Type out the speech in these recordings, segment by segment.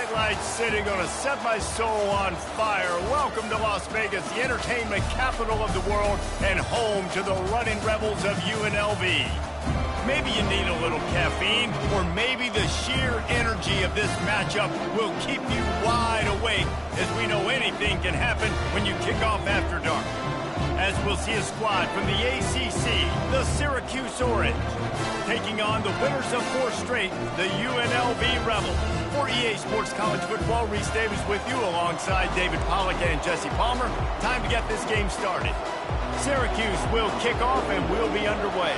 bright lights sitting on a set my soul on fire. Welcome to Las Vegas, the entertainment capital of the world and home to the Runnin Rebels of UNLV. Maybe you need a little caffeine, or maybe the sheer energy of this matchup will keep you wide awake, as we know anything can happen when you kick off after dark. As we'll see a squad from the ACC, the Syracuse Orange, taking on the winners of 4 straight, the UNLV Rebels. For EA Sports College Football, Reese Davis with you alongside David Pollack and Jesse Palmer. Time to get this game started. Syracuse will kick off and we'll be underway.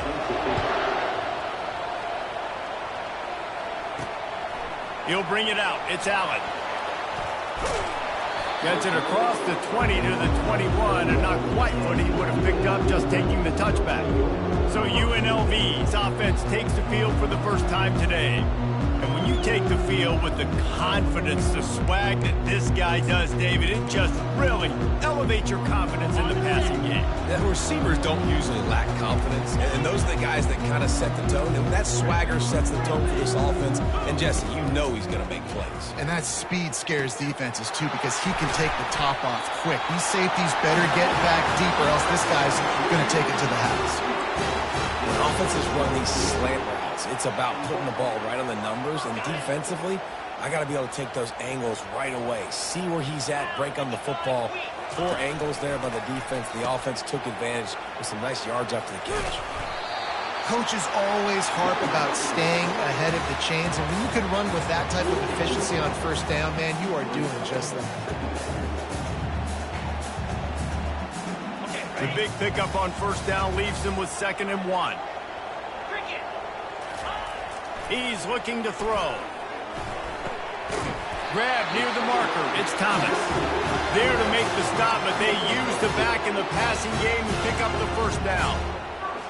He'll bring it out. It's Allen. Gets it across the 20 to the 21, and not quite what he would have picked up just taking the touchback. So UNLV's offense takes the field for the first time today. And when you take the field with the confidence, the swag that this guy does, David, it just really elevates your confidence in the passing game. The receivers don't usually lack confidence, and those are the guys that kind of set the tone. And that swagger sets the tone for this offense. And Jesse, you know he's going to make plays. And that speed scares defenses, too, because he can take the top off quick. These safeties better get back deep, or else this guy's going to take it to the house. When offenses run these slant routes, it's about putting the ball right on the numbers, and defensively, I got to be able to take those angles right away. See where he's at, break on the football. Poor angles there by the defense. The offense took advantage with some nice yards after the catch. Coaches always harp about staying ahead of the chains, and when you can run with that type of efficiency on first down, man, you are doing just that. The big pickup on first down leaves him with 2nd and 1. He's looking to throw. Grab near the marker. It's Thomas. There to make the stop, but they use the back in the passing game and pick up the first down.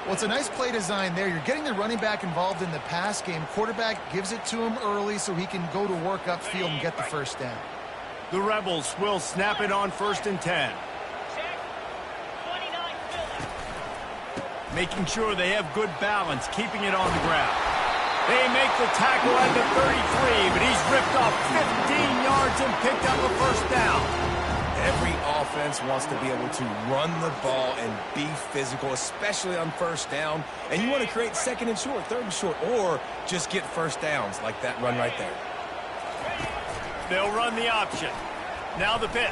Well, it's a nice play design there. You're getting the running back involved in the pass game. Quarterback gives it to him early so he can go to work upfield and get the first down. The Rebels will snap it on 1st and 10. Making sure they have good balance, keeping it on the ground. They make the tackle at the 33, but he's ripped off 15 yards and picked up a first down. Every offense wants to be able to run the ball and be physical, especially on first down. And you want to create 2nd and short, 3rd and short, or just get first downs like that run right there. They'll run the option. Now the pitch.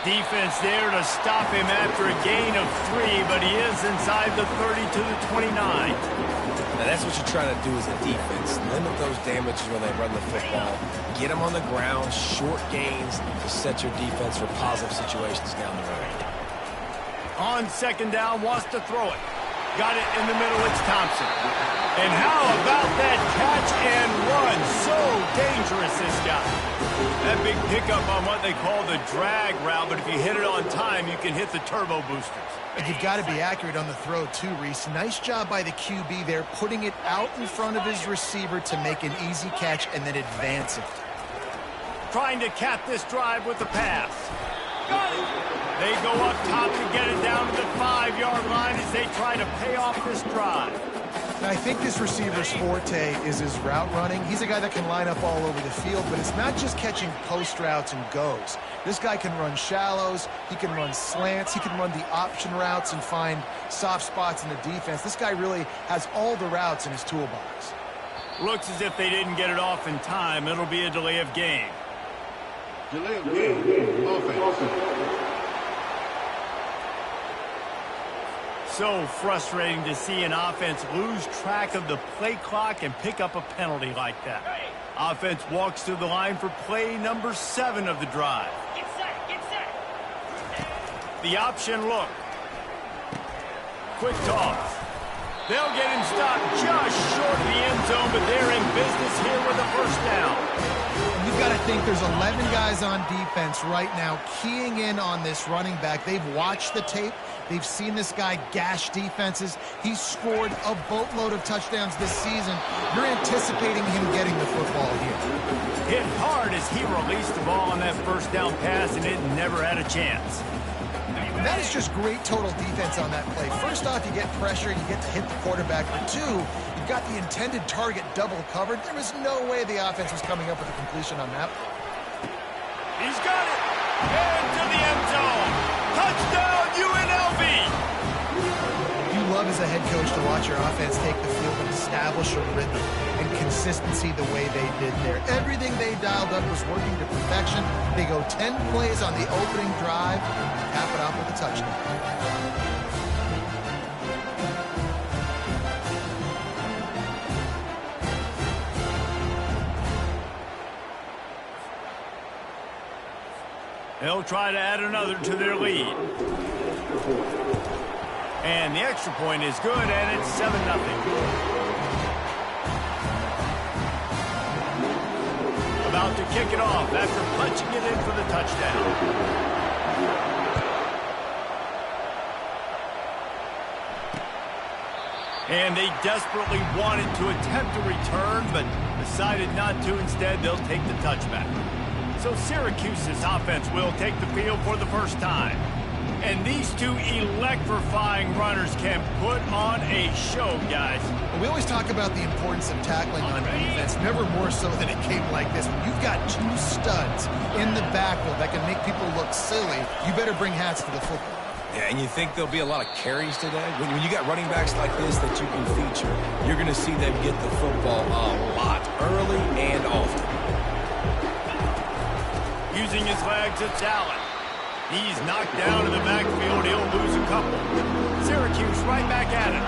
Defense there to stop him after a gain of 3, but he is inside the 30 to the 29. Now that's what you're trying to do as a defense. Limit those damages when they run the football. Get them on the ground, short gains to set your defense for positive situations down the road. On 2nd down, wants to throw it. Got it in the middle, it's Thompson. And how about that catch and run? So dangerous, this guy. That big pickup on what they call the drag route, but if you hit it on time, you can hit the turbo boosters. And you've got to be accurate on the throw, too, Reese. Nice job by the QB there, putting it out in front of his receiver to make an easy catch and then advance it. Trying to cap this drive with the pass. They go up top to get it down to the 5-yard line as they try to pay off this drive. Now, I think this receiver's forte is his route running. He's a guy that can line up all over the field, but it's not just catching post routes and goes. This guy can run shallows, he can run slants, he can run the option routes and find soft spots in the defense. This guy really has all the routes in his toolbox. Looks as if they didn't get it off in time. It'll be a delay of game. Delay of game. Offense. So frustrating to see an offense lose track of the play clock and pick up a penalty like that. Offense walks to the line for play number 7 of the drive. Get set. The option look. Quick toss. They'll get him stopped just short of the end zone, but they're in business here with a first down. And you've got to think there's 11 guys on defense right now keying in on this running back. They've watched the tape. They've seen this guy gash defenses. He's scored a boatload of touchdowns this season. You're anticipating him getting the football here. Hit hard as he released the ball on that first down pass, and it never had a chance. And that is just great total defense on that play. First off, you get pressure, you get to hit the quarterback. But two, you've got the intended target double covered. There was no way the offense was coming up with a completion on that play. He's got it. Into the end zone. Touchdown, UNLV. You love as a head coach to watch your offense take the field and establish a rhythm and consistency the way they did there. Everything they dialed up was working to perfection. They go 10 plays on the opening drive, cap it off with a touchdown. They'll try to add another to their lead. And the extra point is good, and it's 7-0. About to kick it off after punching it in for the touchdown. And they desperately wanted to attempt a return, but decided not to. Instead, they'll take the touchback. So Syracuse's offense will take the field for the first time. And these two electrifying runners can put on a show, guys. We always talk about the importance of tackling on defense, never more so than a game like this. When you've got two studs in the backfield that can make people look silly, you better bring hats to the football. Yeah, and you think there'll be a lot of carries today? When you got running backs like this that you can feature, you're going to see them get the football a lot, early and often. Using his legs, it's Allen. He's knocked down in the backfield. He'll lose a couple. Syracuse right back at it.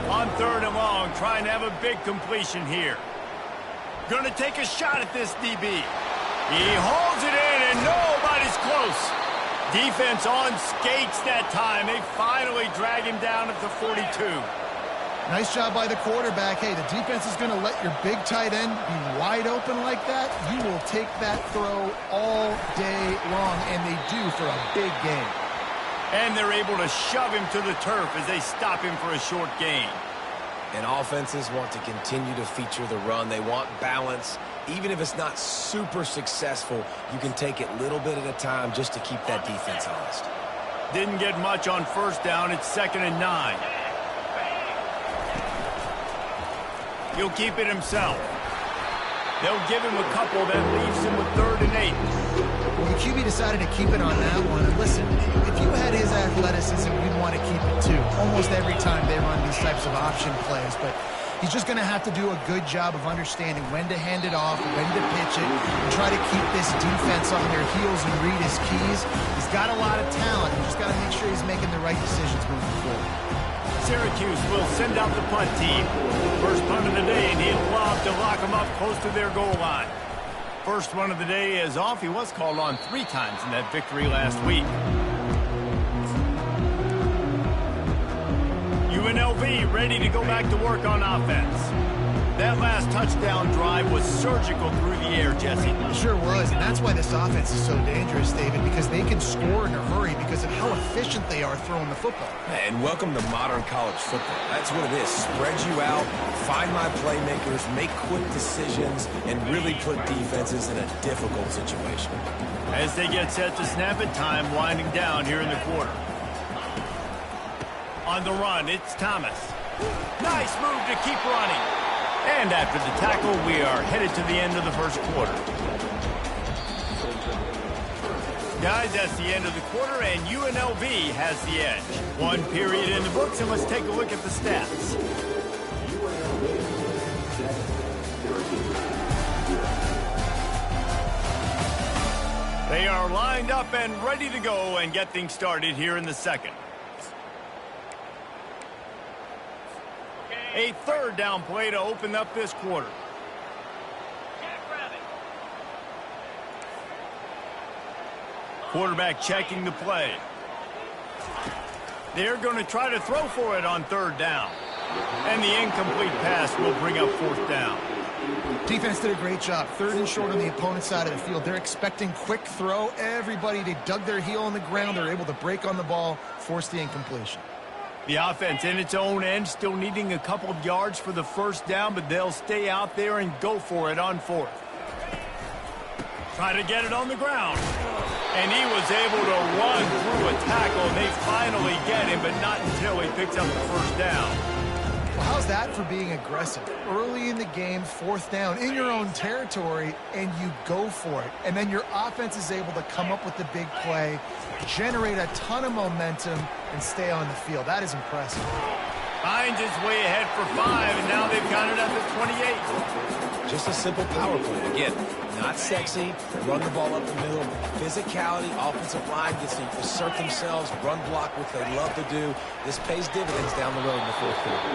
On 3rd and long, trying to have a big completion here. Going to take a shot at this DB. He hauls it in, and nobody's close. Defense on skates that time. They finally drag him down at the 42. Nice job by the quarterback. Hey, the defense is going to let your big tight end be wide open like that. You will take that throw all day long, and they do for a big game. And they're able to shove him to the turf as they stop him for a short gain. And offenses want to continue to feature the run. They want balance. Even if it's not super successful, you can take it little bit at a time just to keep that defense honest. Didn't get much on 1st down. It's 2nd and 9. He'll keep it himself. They'll give him a couple that leaves him with 3rd and 8. Well, the QB decided to keep it on that one. And listen, if you had his athleticism, you'd want to keep it too. Almost every time they run these types of option plays. But he's just going to have to do a good job of understanding when to hand it off, when to pitch it, and try to keep this defense on their heels and read his keys. He's got a lot of talent. He's just got to make sure he's making the right decisions moving forward. Syracuse will send out the punt team. First punt of the day, and he'll lob to lock them up close to their goal line. First one of the day is off. He was called on 3 times in that victory last week. UNLV ready to go back to work on offense. That last touchdown drive was surgical through the air, Jesse. It sure was, and that's why this offense is so dangerous, David, because they can score in a hurry because of how efficient they are throwing the football. And welcome to modern college football. That's what it is. Spread you out, find my playmakers, make quick decisions, and really put defenses in a difficult situation. As they get set to snap it, time winding down here in the quarter. On the run, it's Thomas. Nice move to keep running. And after the tackle, we are headed to the end of the 1st quarter. Guys, that's the end of the quarter, and UNLV has the edge. 1 period in the books, and let's take a look at the stats. They are lined up and ready to go and get things started here in the 2nd. A 3rd down play to open up this quarter. Quarterback checking the play. They're going to try to throw for it on 3rd down. And the incomplete pass will bring up 4th down. Defense did a great job. 3rd and short on the opponent's side of the field. They're expecting quick throw. Everybody, they dug their heel on the ground. They're able to break on the ball, force the incompletion. The offense in its own end, still needing a couple of yards for the first down, but they'll stay out there and go for it on fourth. Try to get it on the ground. And he was able to run through a tackle. They finally get him, but not until he picks up the first down. Well, how's that for being aggressive? Early in the game, fourth down, in your own territory, and you go for it. And then your offense is able to come up with the big play, generate a ton of momentum, and stay on the field. That is impressive. Finds his way ahead for 5, and now they've got it up at 28. Just a simple power play. Again, not sexy, run the ball up the middle, physicality, offensive line gets to assert themselves, run block, what they love to do. This pays dividends down the road in the fourth quarter.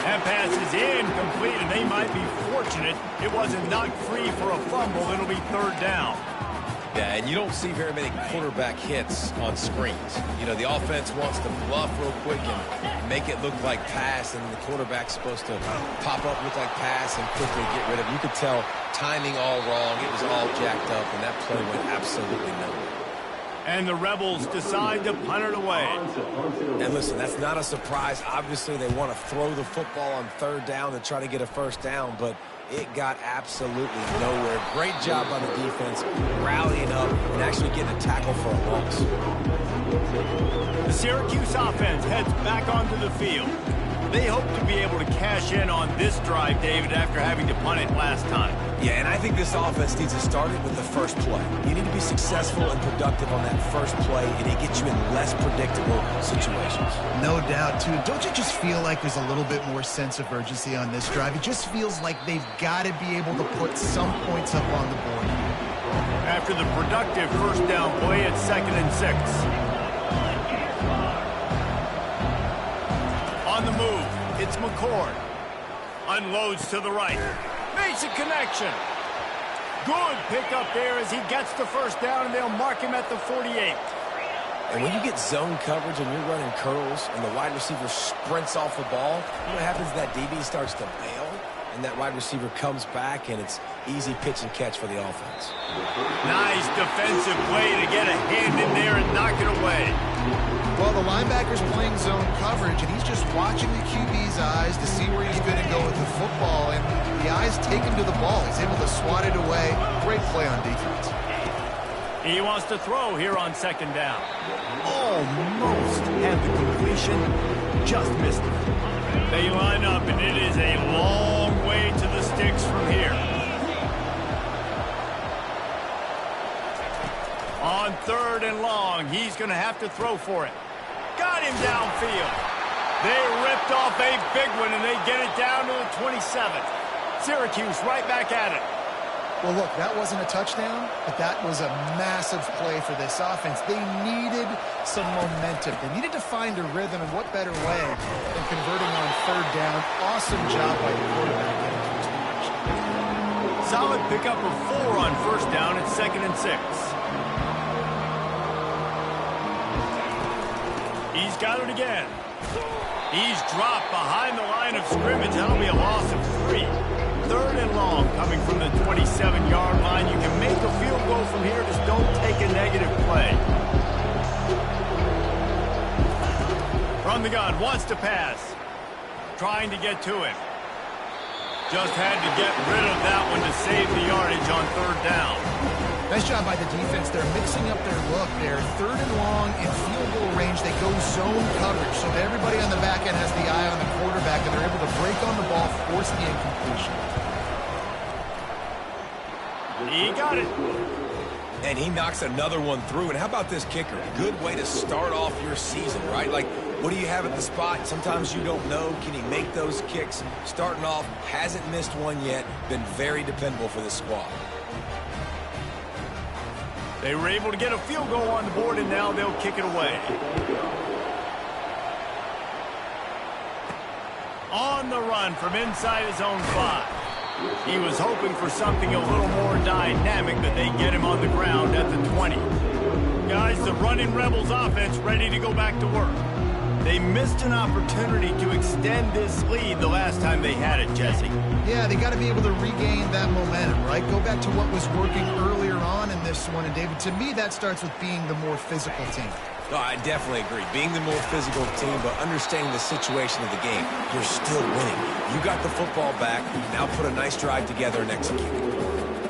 That pass is incomplete, and they might be fortunate it wasn't knocked free for a fumble. It'll be third down. Yeah, and you don't see very many quarterback hits on screens. You know, the offense wants to bluff real quick and make it look like pass, and the quarterback's supposed to pop up, look like pass, and quickly get rid of it. You could tell timing all wrong. It was all jacked up, and that play went absolutely nowhere. And the Rebels decide to punt it away. And listen, that's not a surprise. Obviously, they want to throw the football on third down to try to get a first down, but it got absolutely nowhere. Great job by the defense, rallying up and actually getting a tackle for a loss. The Syracuse offense heads back onto the field. They hope to be able to cash in on this drive, David, after having to punt it last time. Yeah, and I think this offense needs to start it with the first play. You need to be successful and productive on that first play, and it gets you in less predictable situations. No doubt, too. Don't you just feel like there's a little bit more sense of urgency on this drive? It just feels like they've got to be able to put some points up on the board. After the productive first down play, it's 2nd and 6. On the move, it's McCord. Unloads to the right. Makes a connection. Good pickup there as he gets the first down, and they'll mark him at the 48. And when you get zone coverage and you're running curls and the wide receiver sprints off the ball, you know what happens? That DB starts to bail, and that wide receiver comes back, and it's easy pitch and catch for the offense. Nice defensive play to get a hand in there and knock it away. Well, the linebacker's playing zone coverage, and he's just watching the QB's eyes to see where he's going to go with the football, and the eyes take him to the ball. He's able to swat it away. Great play on defense. He wants to throw here on 2nd down. Almost had the completion, just missed it. They line up, and it is a long way to the sticks from here. On 3rd and long, he's going to have to throw for it. Got him downfield. They ripped off a big one, and they get it down to the 27. Syracuse right back at it. Well, look, that wasn't a touchdown, but that was a massive play for this offense. They needed some momentum. They needed to find a rhythm, and what better way than converting on 3rd down. Awesome job by the quarterback getting to his position. Solid pickup of 4 on 1st down at 2nd and 6. He's got it again. He's dropped behind the line of scrimmage. That'll be a loss of 3. 3rd and long coming from the 27-yard line. You can make a field goal from here. Just don't take a negative play. From the gun, wants to pass. Trying to get to him. Just had to get rid of that one to save the yardage on 3rd down. Nice job by the defense. They're mixing up their look. They're 3rd and long in field goal range. They go zone coverage, so that everybody on the back end has the eye on the quarterback, and they're able to break on the ball, force the incompletion. He got it. And he knocks another one through. And how about this kicker? Good way to start off your season, right? Like, what do you have at the spot? Sometimes you don't know. Can he make those kicks? Starting off, hasn't missed one yet. Been very dependable for this squad. They were able to get a field goal on the board, and now they'll kick it away. On the run from inside his own 5. He was hoping for something a little more dynamic, but they get him on the ground at the 20. Guys, the Runnin' Rebels offense ready to go back to work. They missed an opportunity to extend this lead the last time they had it, Jesse. Yeah, they got to be able to regain that momentum, right? Go back to what was working earlier on in this one. And, David, to me, that starts with being the more physical team. No, I definitely agree. Being the more physical team, but understanding the situation of the game, you're still winning. You got the football back. Now put a nice drive together and execute.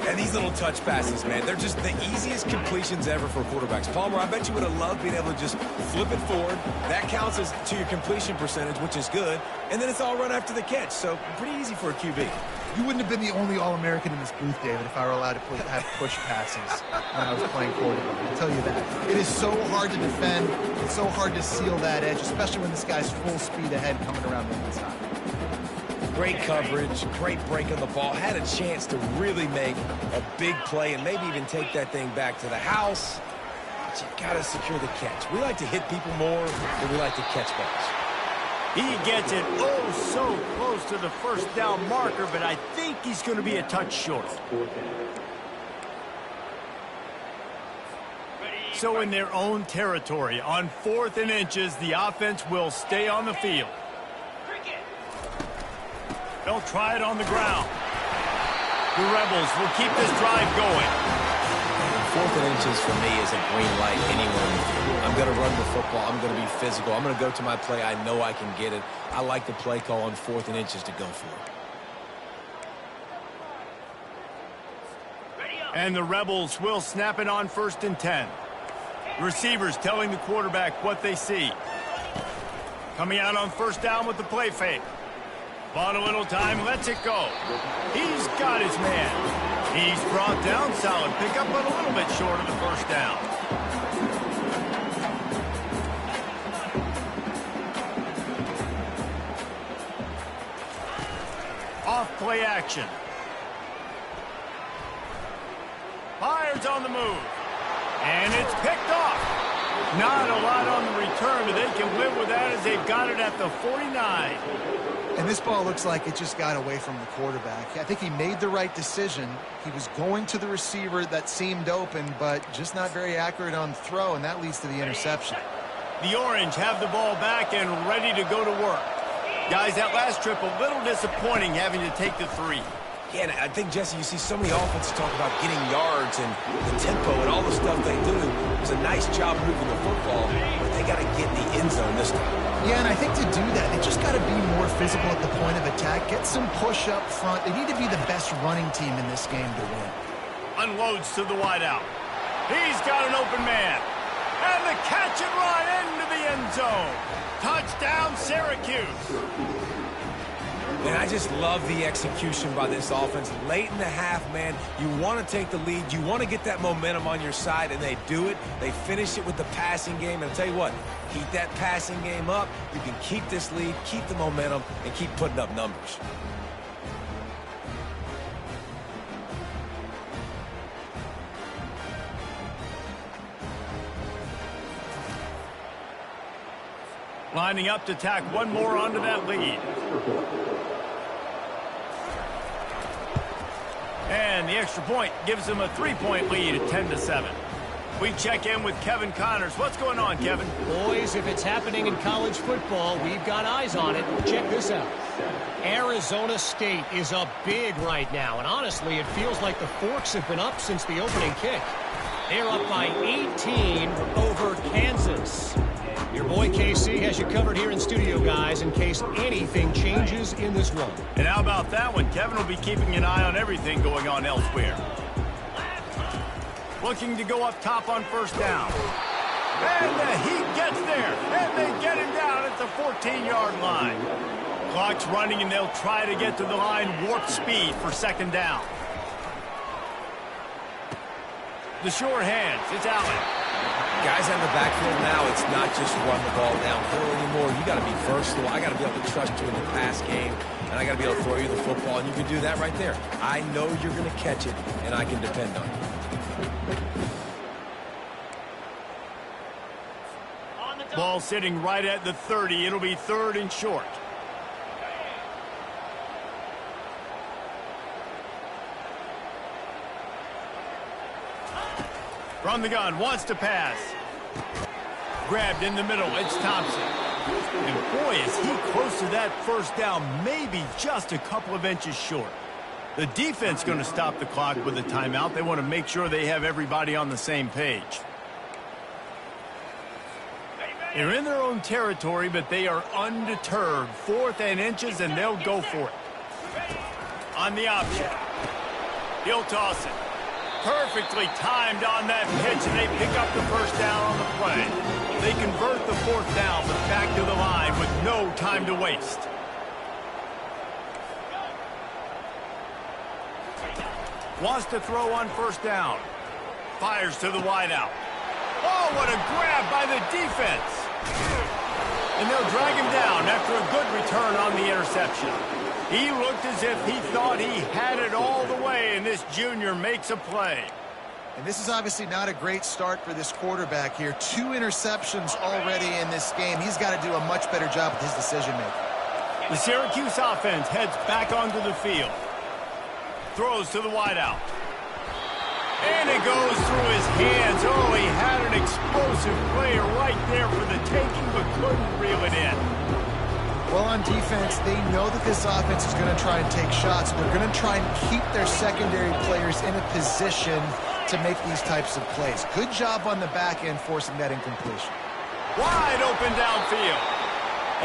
And these little touch passes, man, they're just the easiest completions ever for quarterbacks. Palmer, I bet you would have loved being able to just flip it forward. That counts as to your completion percentage, which is good. And then it's all run after the catch. So pretty easy for a QB. You wouldn't have been the only All-American in this booth, David, if I were allowed to have push passes when I was playing quarterback. I'll tell you that. It is so hard to defend. It's so hard to seal that edge, especially when this guy's full speed ahead coming around the inside. Great coverage, great break on the ball. Had a chance to really make a big play and maybe even take that thing back to the house. But you got to secure the catch. We like to hit people more than we like to catch balls. He gets it oh so close to the first down marker, but I think he's going to be a touch short. So in their own territory, on 4th and inches, the offense will stay on the field. They'll try it on the ground. The Rebels will keep this drive going. 4th and inches for me is a green light anywhere in the field. I'm going to run the football. I'm going to be physical. I'm going to go to my play. I know I can get it. I like the play call on 4th and inches to go for it. And the Rebels will snap it on 1st and 10. Receivers telling the quarterback what they see. Coming out on 1st down with the play fake. Bought a little time, lets it go. He's got his man. He's brought down, solid pickup, but a little bit short of the 1st down. Off play action. Fires on the move. And it's picked off. Not a lot on the return, but they can live with that as they've got it at the 49. And this ball looks like it just got away from the quarterback. I think he made the right decision. He was going to the receiver that seemed open, but just not very accurate on throw, and that leads to the interception. The Orange have the ball back and ready to go to work. Guys, that last trip a little disappointing having to take the 3. Yeah, and I think, Jesse, you see so many offenses talk about getting yards and the tempo and all the stuff they do. It was a nice job moving the football, but they got to get in the end zone this time. Yeah, and I think to do that, they just got to be more physical at the point of attack, get some push up front. They need to be the best running team in this game to win. Unloads to the wideout. He's got an open man. And the catch and run into the end zone. Touchdown, Syracuse. And I just love the execution by this offense. Late in the half, man, you want to take the lead. You want to get that momentum on your side, and they do it. They finish it with the passing game. And I'll tell you what, keep that passing game up. You can keep this lead, keep the momentum, and keep putting up numbers. Lining up to tack one more onto that lead. And the extra point gives them a 3-point lead at 10-7. We check in with Kevin Connors. What's going on, Kevin? Boys, if it's happening in college football, we've got eyes on it. Check this out. Arizona State is up big right now, and honestly, it feels like the Forks have been up since the opening kick. They're up by 18 over Kansas. Your boy KC has you covered here in studio, guys, in case anything changes in this one. And how about that one? Kevin will be keeping an eye on everything going on elsewhere. Looking to go up top on 1st down. And the Heat gets there, and they get him down at the 14-yard line. Clock's running, and they'll try to get to the line warp speed for 2nd down. The short hands, it's Allen. Guys on the backfield now, it's not just run the ball downhill anymore. You got to be versatile. I got to be able to trust you in the pass game, and I got to be able to throw you the football, and you can do that right there. I know you're going to catch it, and I can depend on it. Ball sitting right at the 30. It'll be 3rd and short. From the gun, wants to pass. Grabbed in the middle, it's Thompson. And boy, is he close to that first down, maybe just a couple of inches short. The defense going to stop the clock with a timeout. They want to make sure they have everybody on the same page. They're in their own territory, but they are undeterred. 4th and inches, and they'll go for it. On the option. He'll toss it. Perfectly timed on that pitch, and they pick up the first down on the play. They convert the 4th down, but back to the line with no time to waste. Wants to throw on first down. Fires to the wideout. Oh, what a grab by the defense. And they'll drag him down after a good return on the interception. He looked as if he thought he had it all the way, and this junior makes a play. And this is obviously not a great start for this quarterback here. 2 interceptions already in this game. He's got to do a much better job with his decision-making. The Syracuse offense heads back onto the field. Throws to the wideout. And it goes through his hands. Oh, he had an explosive player right there for the taking, but couldn't reel it in. Well, on defense, they know that this offense is going to try and take shots. They're going to try and keep their secondary players in a position to make these types of plays. Good job on the back end forcing that incompletion. Wide open downfield.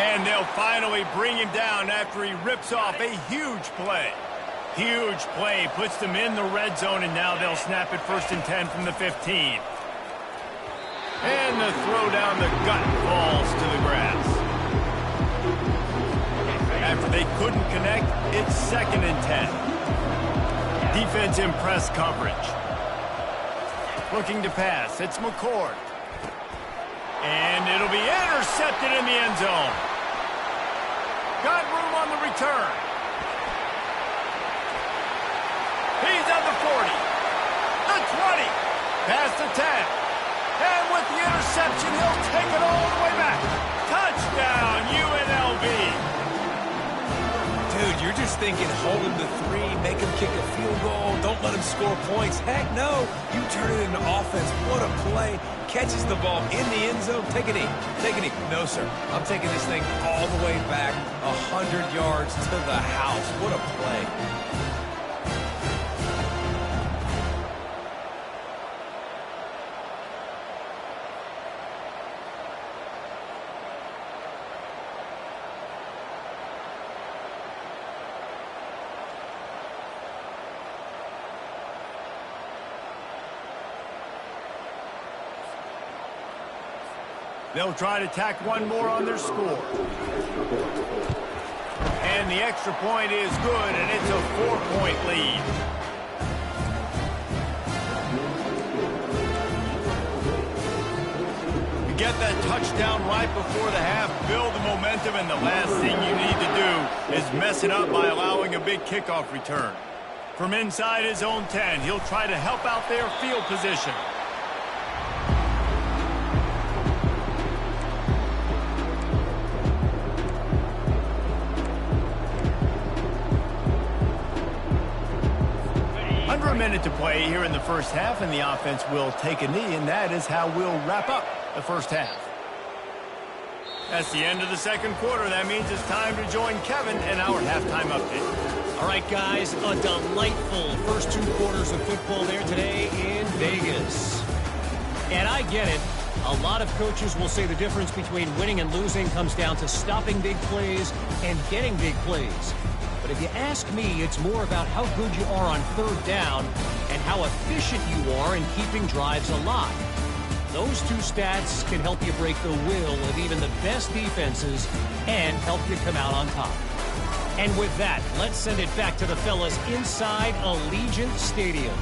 And they'll finally bring him down after he rips off a huge play. Huge play puts them in the red zone, and now they'll snap it 1st and 10 from the 15. And the throw down the gut falls to the grass. After they couldn't connect, it's 2nd and 10. Defense in press coverage. Looking to pass, it's McCord. And it'll be intercepted in the end zone. Got room on the return. He's at the 40, the 20, past the 10. And with the interception, he'll take it all the way back. Touchdown, UNLV. Dude, you're just thinking hold him to 3, make him kick a field goal, don't let him score points. Heck no, you turn it into offense. What a play. Catches the ball in the end zone. Take a knee. Take a knee. No, sir. I'm taking this thing all the way back 100 yards to the house. What a play. They'll try to tack one more on their score. And the extra point is good, and it's a 4-point lead. You get that touchdown right before the half, build the momentum, and the last thing you need to do is mess it up by allowing a big kickoff return. From inside his own 10, he'll try to help out their field position. Under a minute to play here in the first half, and the offense will take a knee, and that is how we'll wrap up the first half. That's the end of the second quarter. That means it's time to join Kevin in our halftime update. All right, guys, a delightful first 2 quarters of football there today in Vegas. And I get it. A lot of coaches will say the difference between winning and losing comes down to stopping big plays and getting big plays. But if you ask me, it's more about how good you are on 3rd down and how efficient you are in keeping drives alive. Those 2 stats can help you break the will of even the best defenses and help you come out on top. And with that, let's send it back to the fellas inside Allegiant Stadium.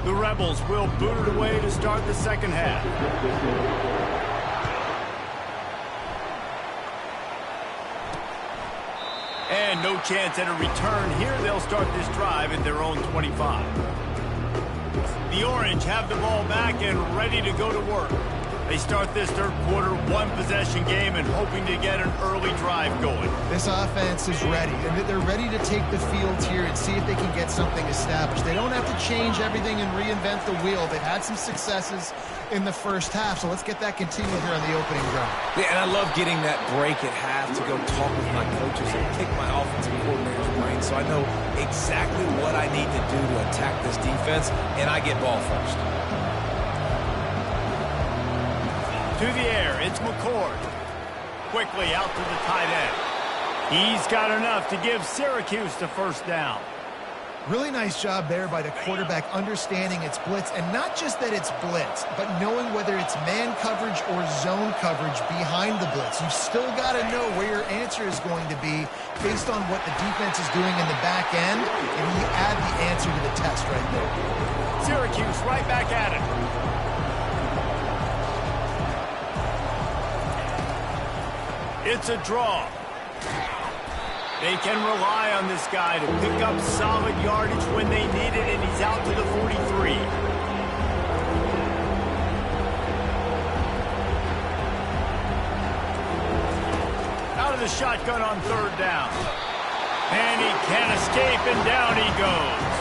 The Rebels will boot it away to start the second half. And no chance at a return here. They'll start this drive at their own 25. The Orange have the ball back and ready to go to work. They start this third quarter one-possession game and hoping to get an early drive going. This offense is ready, and they're ready to take the field here and see if they can get something established. They don't have to change everything and reinvent the wheel. They've had some successes in the first half, so let's get that continued here on the opening drive. Yeah, and I love getting that break at half to go talk with my coaches and pick my offensive coordinator's brain so I know exactly what I need to do to attack this defense, and I get ball first. To the air, it's McCord. Quickly out to the tight end. He's got enough to give Syracuse the first down. Really nice job there by the quarterback understanding it's blitz, and not just that it's blitz, but knowing whether it's man coverage or zone coverage behind the blitz. You've still got to know where your answer is going to be based on what the defense is doing in the back end, and you add the answer to the test right there. Syracuse right back at it. It's a draw. They can rely on this guy to pick up solid yardage when they need it, and he's out to the 43. Out of the shotgun on third down. And he can't escape, and down he goes.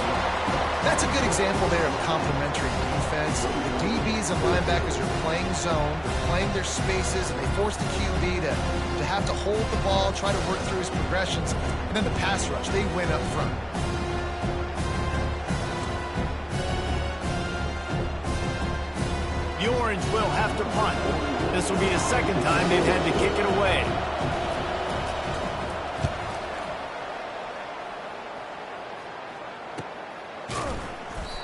That's a good example there of complementary defense. The DBs and linebackers are playing zone, they're playing their spaces, and they force the QB to have to hold the ball, try to work through his progressions, and then the pass rush, they win up front. The Orange will have to punt. This will be the second time they've had to kick it away.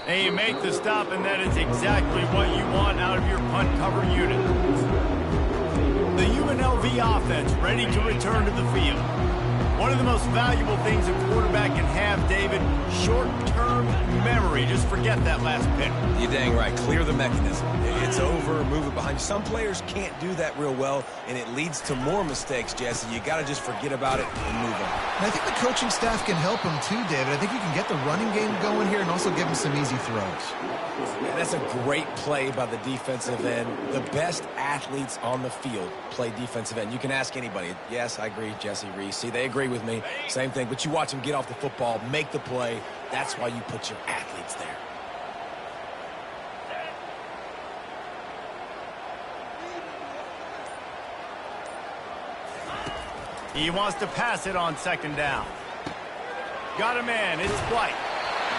And you make the stop, and that is exactly what you want out of your punt cover unit. The UNLV offense ready to return to the field. One of the most valuable things a quarterback can have, David, short-term memory. Just forget that last pick. You're dang right. Clear the mechanism. It's over. Move it behind you. Some players can't do that real well, and it leads to more mistakes, Jesse. You got to just forget about it and move on. And I think the coaching staff can help him too, David. I think you can get the running game going here and also give him some easy throws. And that's a great play by the defensive end. The best athletes on the field play defensive end. You can ask anybody. Yes, I agree, Jesse Reese. See, they agree with me. Same thing. But you watch them get off the football, make the play. That's why you put your athletes there. He wants to pass it on second down. Got a man. It's White.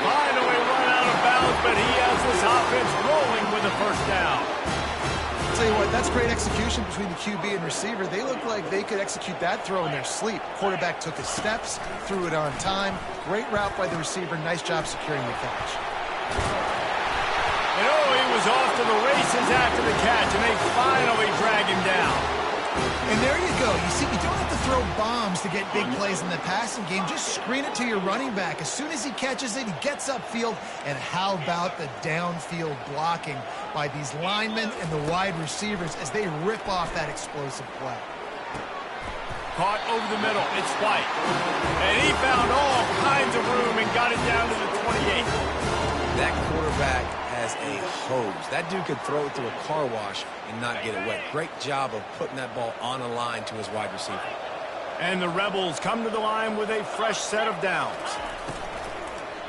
Finally run out of bounds, but he has this offense rolling with a first down. I'll tell you what, that's great execution between the QB and receiver. They look like they could execute that throw in their sleep. Quarterback took his steps, threw it on time. Great route by the receiver. Nice job securing the catch. And he was off to the races after the catch, and they finally drag him down. And there you go. You see, you don't have to throw bombs to get big plays in the passing game. Just screen it to your running back. As soon as he catches it, he gets upfield. And how about the downfield blocking by these linemen and the wide receivers as they rip off that explosive play. Caught over the middle. It's White. And he found all kinds of room and got it down to the 28. That quarterback has a hose. That dude could throw it through a car wash and not get it wet. Great job of putting that ball on a line to his wide receiver. And the Rebels come to the line with a fresh set of downs.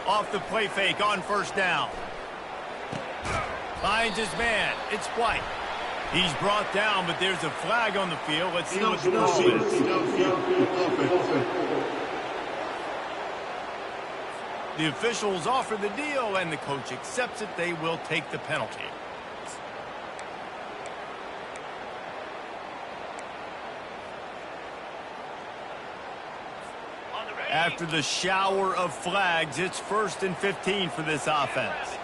Off the play fake on first down. Finds his man. It's White. He's brought down, but there's a flag on the field. Let's see what the call is. The officials offer the deal, and the coach accepts it. They will take the penalty. After the shower of flags, it's 1st and 15 for this offense.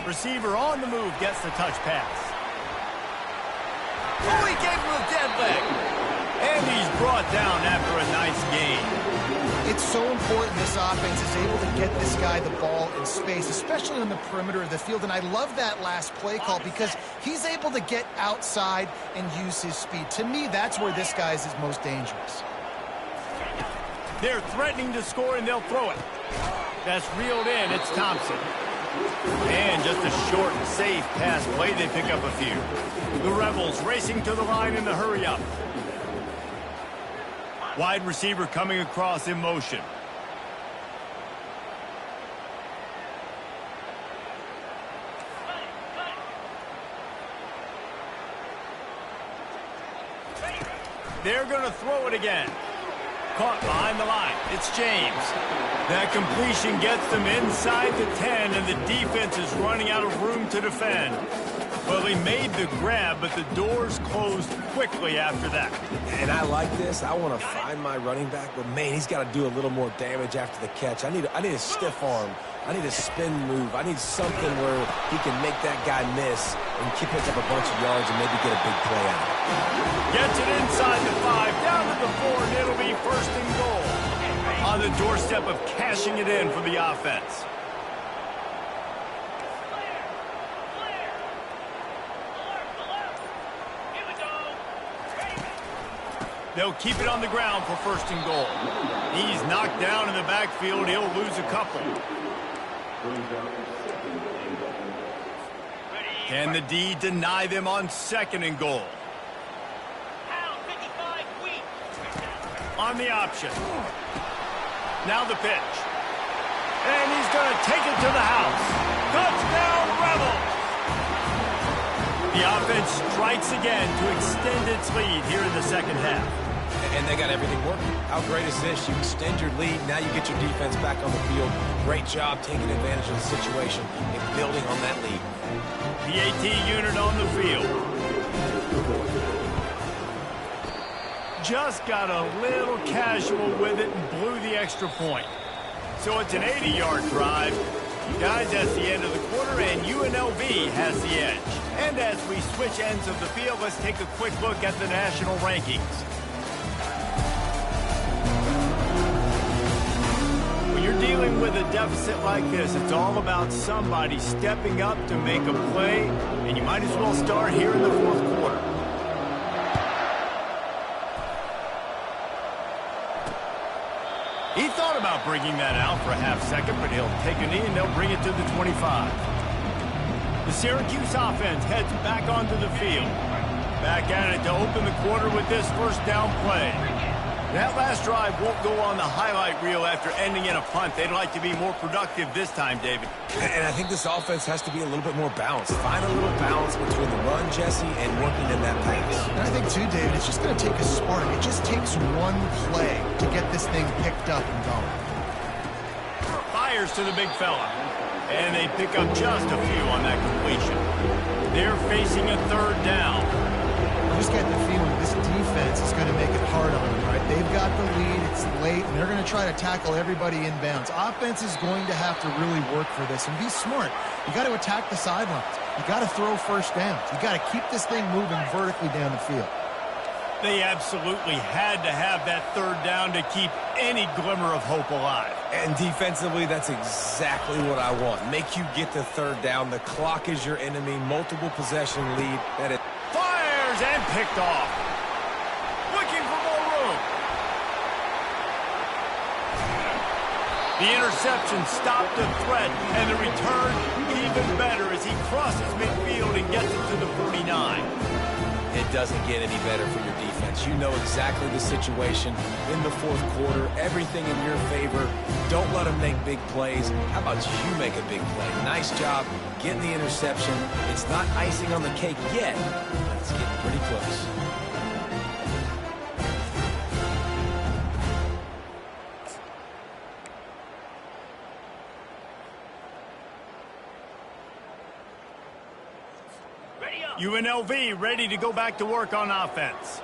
Receiver on the move gets the touch pass. Oh, he gave him a dead leg. And he's brought down after a nice gain. It's so important this offense is able to get this guy the ball in space, especially on the perimeter of the field. And I love that last play call because he's able to get outside and use his speed. To me, that's where this guy is most dangerous. They're threatening to score, and they'll throw it. That's reeled in. It's Thompson. And just a short, safe pass play, they pick up a few. The Rebels racing to the line in the hurry-up. Wide receiver coming across in motion. They're going to throw it again. Caught behind the line. It's James. That completion gets them inside the 10, and the defense is running out of room to defend. Well, he made the grab, but the doors closed quickly after that. And I like this. I want to find my running back, but, man, he's got to do a little more damage after the catch. I need a stiff arm. I need a spin move. I need something where he can make that guy miss and pick up a bunch of yards and maybe get a big play out. Gets it inside the 5, down to the 4, and it'll be first and goal. On the doorstep of cashing it in for the offense. They'll keep it on the ground for first and goal. He's knocked down in the backfield. He'll lose a couple. Can the D deny them on second and goal? On the option. Now the pitch. And he's going to take it to the house. Touchdown, Rebels! The offense strikes again to extend its lead here in the second half. And they got everything working. How great is this? You extend your lead, now you get your defense back on the field. Great job taking advantage of the situation and building on that lead. The AT unit on the field. Just got a little casual with it and blew the extra point. So it's an 80-yard drive. Guys, that's the end of the quarter, and UNLV has the edge. And as we switch ends of the field, let's take a quick look at the national rankings. When you're dealing with a deficit like this, it's all about somebody stepping up to make a play, and you might as well start here in the fourth quarter. He thought about bringing that out for a half second, but he'll take a knee and they'll bring it to the 25. The Syracuse offense heads back onto the field. Back at it to open the quarter with this first down play. That last drive won't go on the highlight reel after ending in a punt. They'd like to be more productive this time, David. And I think this offense has to be a little bit more balanced. Find a little balance between the run, Jesse, and working in that pass. And I think, too, David, it's just going to take a spark. It just takes one play to get this thing picked up and going. Fires to the big fella. And they pick up just a few on that completion. They're facing a third down. I just get the feeling this defense is going to make it hard on them, right? They've got the lead, it's late, and they're going to try to tackle everybody inbounds. Offense is going to have to really work for this and be smart. You got to attack the sidelines. You got to throw first downs. You got to keep this thing moving vertically down the field. They absolutely had to have that third down to keep any glimmer of hope alive. And defensively, that's exactly what I want. Make you get the third down. The clock is your enemy. Multiple possession lead. That is fires and picked off. Looking for more room. The interception stopped the threat, and the return even better as he crosses midfield and gets it to the 49. It doesn't get any better for your defense. You know exactly the situation in the fourth quarter. Everything in your favor. Don't let them make big plays. How about you make a big play? Nice job getting the interception. It's not icing on the cake yet, but it's getting pretty close. UNLV ready to go back to work on offense.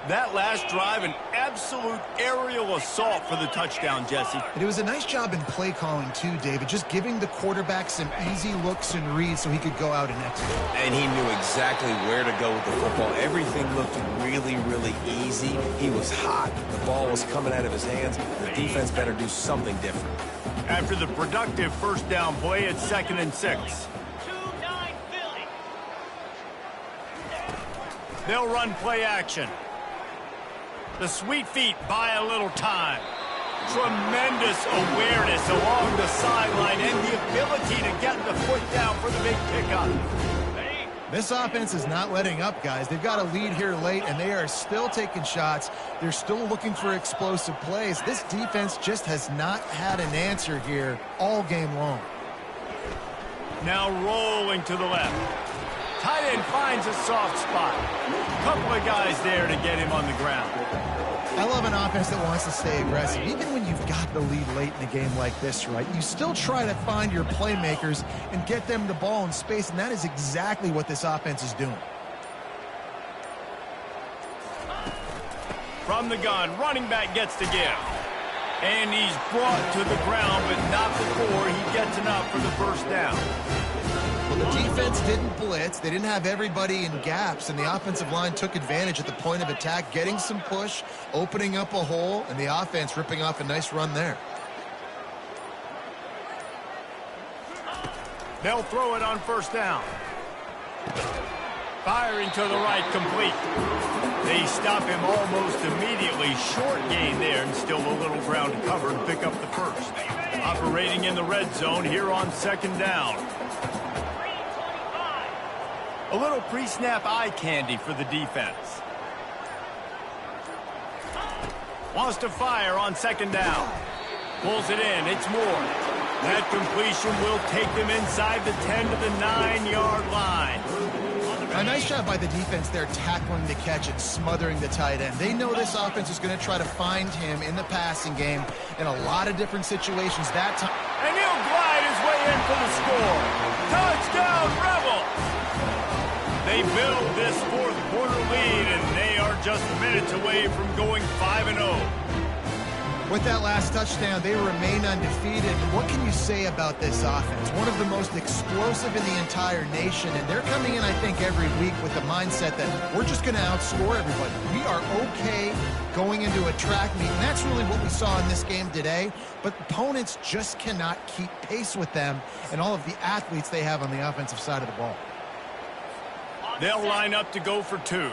That last drive, an absolute aerial assault for the touchdown, Jesse. And it was a nice job in play calling, too, David, just giving the quarterback some easy looks and reads so he could go out and execute. And he knew exactly where to go with the football. Everything looked really, really easy. He was hot. The ball was coming out of his hands. The defense better do something different. After the productive first down play, it's 2nd and 6. They'll run play action. The sweet feet buy a little time. Tremendous awareness along the sideline and the ability to get the foot down for the big pickup. This offense is not letting up, guys. They've got a lead here late, and they are still taking shots. They're still looking for explosive plays. This defense just has not had an answer here all game long. Now rolling to the left. Tight end finds a soft spot. Couple of guys there to get him on the ground. I love an offense that wants to stay aggressive. Even when you've got the lead late in a game like this, right, you still try to find your playmakers and get them the ball in space, and that is exactly what this offense is doing. From the gun, running back gets to give. And he's brought to the ground, but not before he gets enough for the first down. Well, the defense didn't blitz. They didn't have everybody in gaps, and the offensive line took advantage at the point of attack, getting some push, opening up a hole, and the offense ripping off a nice run there. They'll throw it on first down. Firing to the right, complete. They stop him almost immediately. Short gain there, and still a little ground to cover and pick up the first. Operating in the red zone here on second down. A little pre-snap eye candy for the defense. Wants to fire on second down. Pulls it in. It's Moore. That completion will take them inside the 10 to the 9-yard line. A nice job by the defense there, tackling the catch and smothering the tight end. They know this offense is going to try to find him in the passing game in a lot of different situations that time. And he'll glide his way in for the score. Touchdown, Rebels! They build this fourth quarter lead, and they are just minutes away from going 5-0. With that last touchdown, they remain undefeated. What can you say about this offense? One of the most explosive in the entire nation, and they're coming in, I think, every week with the mindset that we're just going to outscore everybody. We are okay going into a track meet, and that's really what we saw in this game today. But opponents just cannot keep pace with them and all of the athletes they have on the offensive side of the ball. They'll line up to go for two.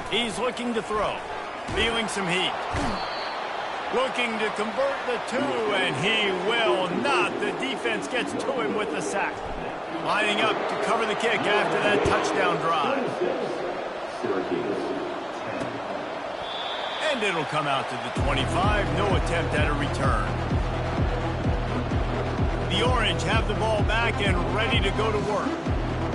He's looking to throw. Feeling some heat. Looking to convert the two, and he will not. The defense gets to him with the sack. Lining up to cover the kick after that touchdown drive. And it'll come out to the 25. No attempt at a return. The Orange have the ball back and ready to go to work.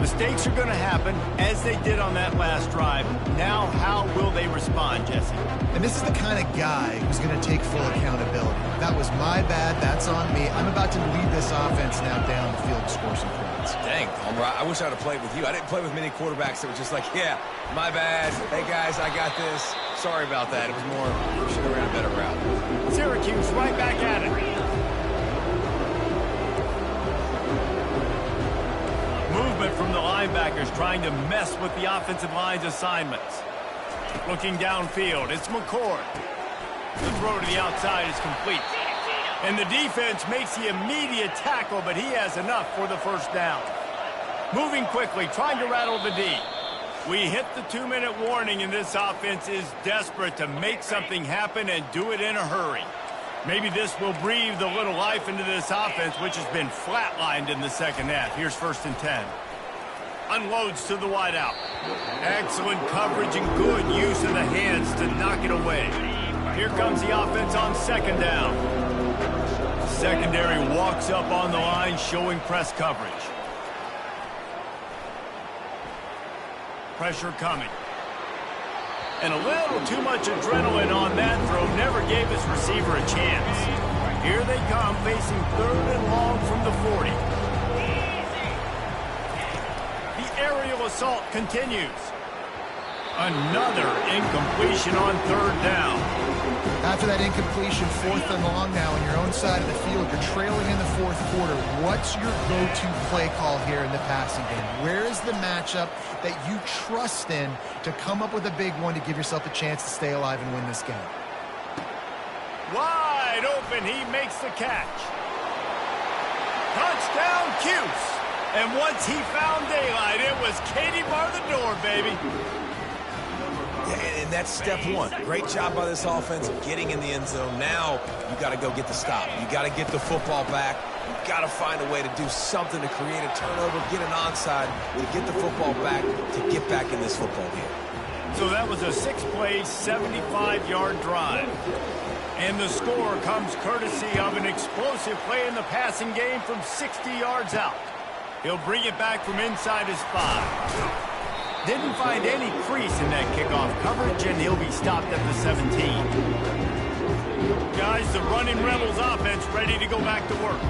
Mistakes are going to happen, as they did on that last drive. Now, how will they respond, Jesse? And this is the kind of guy who's going to take full accountability. That was my bad. That's on me. I'm about to lead this offense now down the field and score some points. Dang, Palmer, I wish I'd have played with you. I didn't play with many quarterbacks that were just like, yeah, my bad. Hey, guys, I got this. Sorry about that. It was more, should have ran a better route. Syracuse right back at it. Movement from the linebackers trying to mess with the offensive line's assignments. Looking downfield, it's McCord. The throw to the outside is complete. And the defense makes the immediate tackle, but he has enough for the first down. Moving quickly, trying to rattle the D. We hit the 2-minute warning, and this offense is desperate to make something happen and do it in a hurry. Maybe this will breathe a little life into this offense, which has been flatlined in the second half. Here's 1st and 10. Unloads to the wideout. Excellent coverage and good use of the hands to knock it away. Here comes the offense on second down. Secondary walks up on the line, showing press coverage. Pressure coming. And a little too much adrenaline on that throw never gave his receiver a chance. Here they come, facing 3rd and long from the 40. The aerial assault continues. Another incompletion on 3rd down. After that incompletion, 4th and long now on your own side of the field, you're trailing in the 4th quarter. What's your go-to play call here in the passing game? Where is the matchup that you trust in to come up with a big one to give yourself a chance to stay alive and win this game? Wide open, he makes the catch. Touchdown, Cuse. And once he found daylight, it was Katie bar the door, baby. Yeah, and that's step one. Great job by this offense getting in the end zone. Now you got to go get the stop. You got to get the football back. You got to find a way to do something to create a turnover, get an onside, to get the football back, to get back in this football game. So that was a 6-play, 75-yard drive. And the score comes courtesy of an explosive play in the passing game from 60 yards out. He'll bring it back from inside his 5. Didn't find any crease in that kickoff coverage, and he'll be stopped at the 17. Guys, the Runnin Rebels offense ready to go back to work.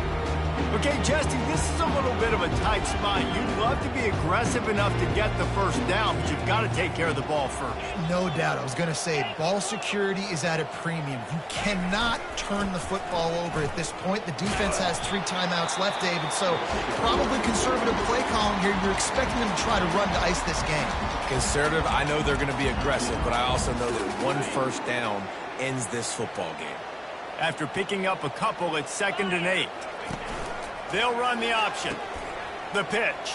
Okay, Jesse, this is a little bit of a tight spot. You'd love to be aggressive enough to get the first down, but you've got to take care of the ball first. No doubt. I was going to say, ball security is at a premium. You cannot turn the football over at this point. The defense has 3 timeouts left, David, so probably conservative play calling here. You're expecting them to try to run to ice this game. Conservative, I know they're going to be aggressive, but I also know that one first down ends this football game. After picking up a couple, it's 2nd and 8. They'll run the option. The pitch.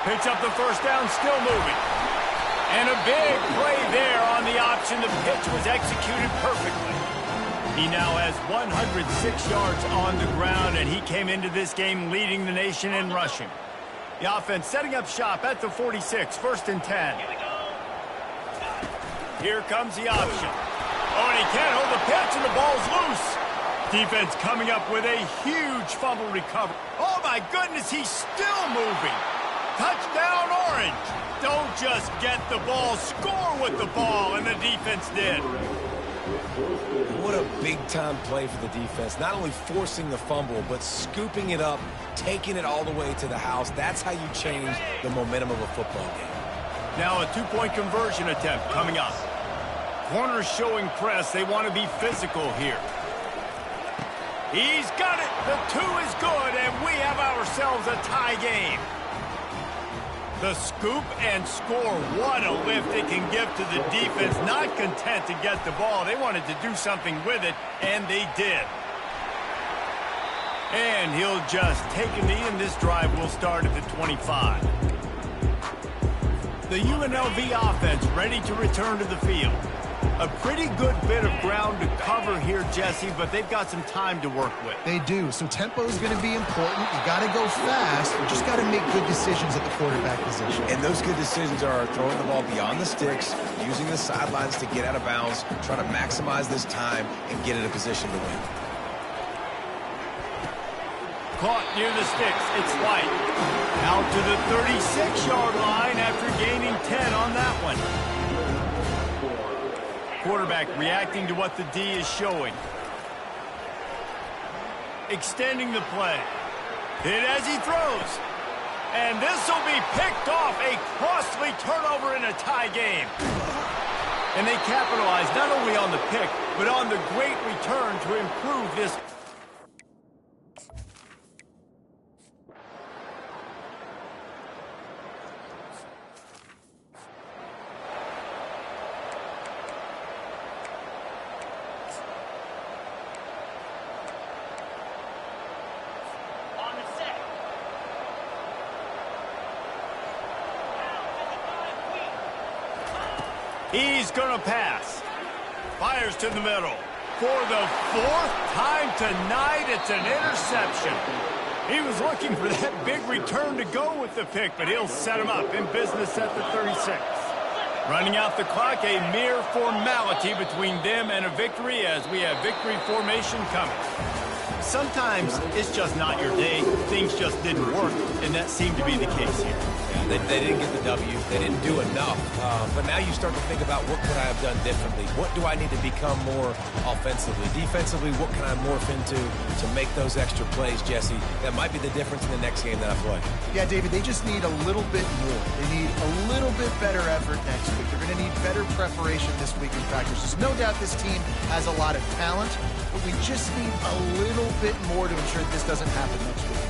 Picks up the first down, still moving. And a big play there on the option. The pitch was executed perfectly. He now has 106 yards on the ground, and he came into this game leading the nation in rushing. The offense setting up shop at the 46, 1st and 10. Here comes the option. Oh, and he can't hold the pitch, and the ball's loose. Defense coming up with a huge fumble recovery. Oh, my goodness, he's still moving. Touchdown, Orange. Don't just get the ball, score with the ball, and the defense did. What a big-time play for the defense. Not only forcing the fumble, but scooping it up, taking it all the way to the house. That's how you change the momentum of a football game. Now a 2-point conversion attempt coming up. Corners showing press. They want to be physical here. He's got it. The 2 is good, and we have ourselves a tie game. The scoop and score. What a lift it can give to the defense. Not content to get the ball. They wanted to do something with it, and they did. And he'll just take a knee, and this drive will start at the 25. The UNLV offense ready to return to the field. A pretty good bit of ground to cover here, Jesse, but they've got some time to work with. They do, so tempo is going to be important. You got to go fast. You just got to make good decisions at the quarterback position. And those good decisions are throwing the ball beyond the sticks, using the sidelines to get out of bounds, trying to maximize this time and get in a position to win. Caught near the sticks. It's White. Out to the 36-yard line after gaining 10 on that one. Quarterback reacting to what the D is showing. Extending the play. Hit as he throws. And this will be picked off. A costly turnover in a tie game. And they capitalize not only on the pick, but on the great return to improve this. He's going to pass. Fires to the middle. For the 4th time tonight, it's an interception. He was looking for that big return to go with the pick, but he'll set him up in business at the 36. Running out the clock, a mere formality between them and a victory as we have victory formation coming. Sometimes it's just not your day. Things just didn't work, and that seemed to be the case here. Yeah, they didn't get the W. They didn't do enough. But now you start to think about what could I have done differently? What do I need to become more offensively? Defensively, what can I morph into to make those extra plays, Jesse? That might be the difference in the next game that I play. Yeah, David, they just need a little bit more. They need a little bit better effort next week. They're going to need better preparation this week in practice. There's no doubt this team has a lot of talent, but we just need a little bit more to ensure this doesn't happen next week.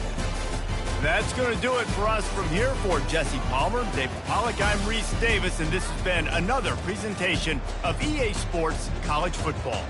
That's going to do it for us from here. For Jesse Palmer, David Pollack, I'm Reese Davis, and this has been another presentation of EA Sports College Football.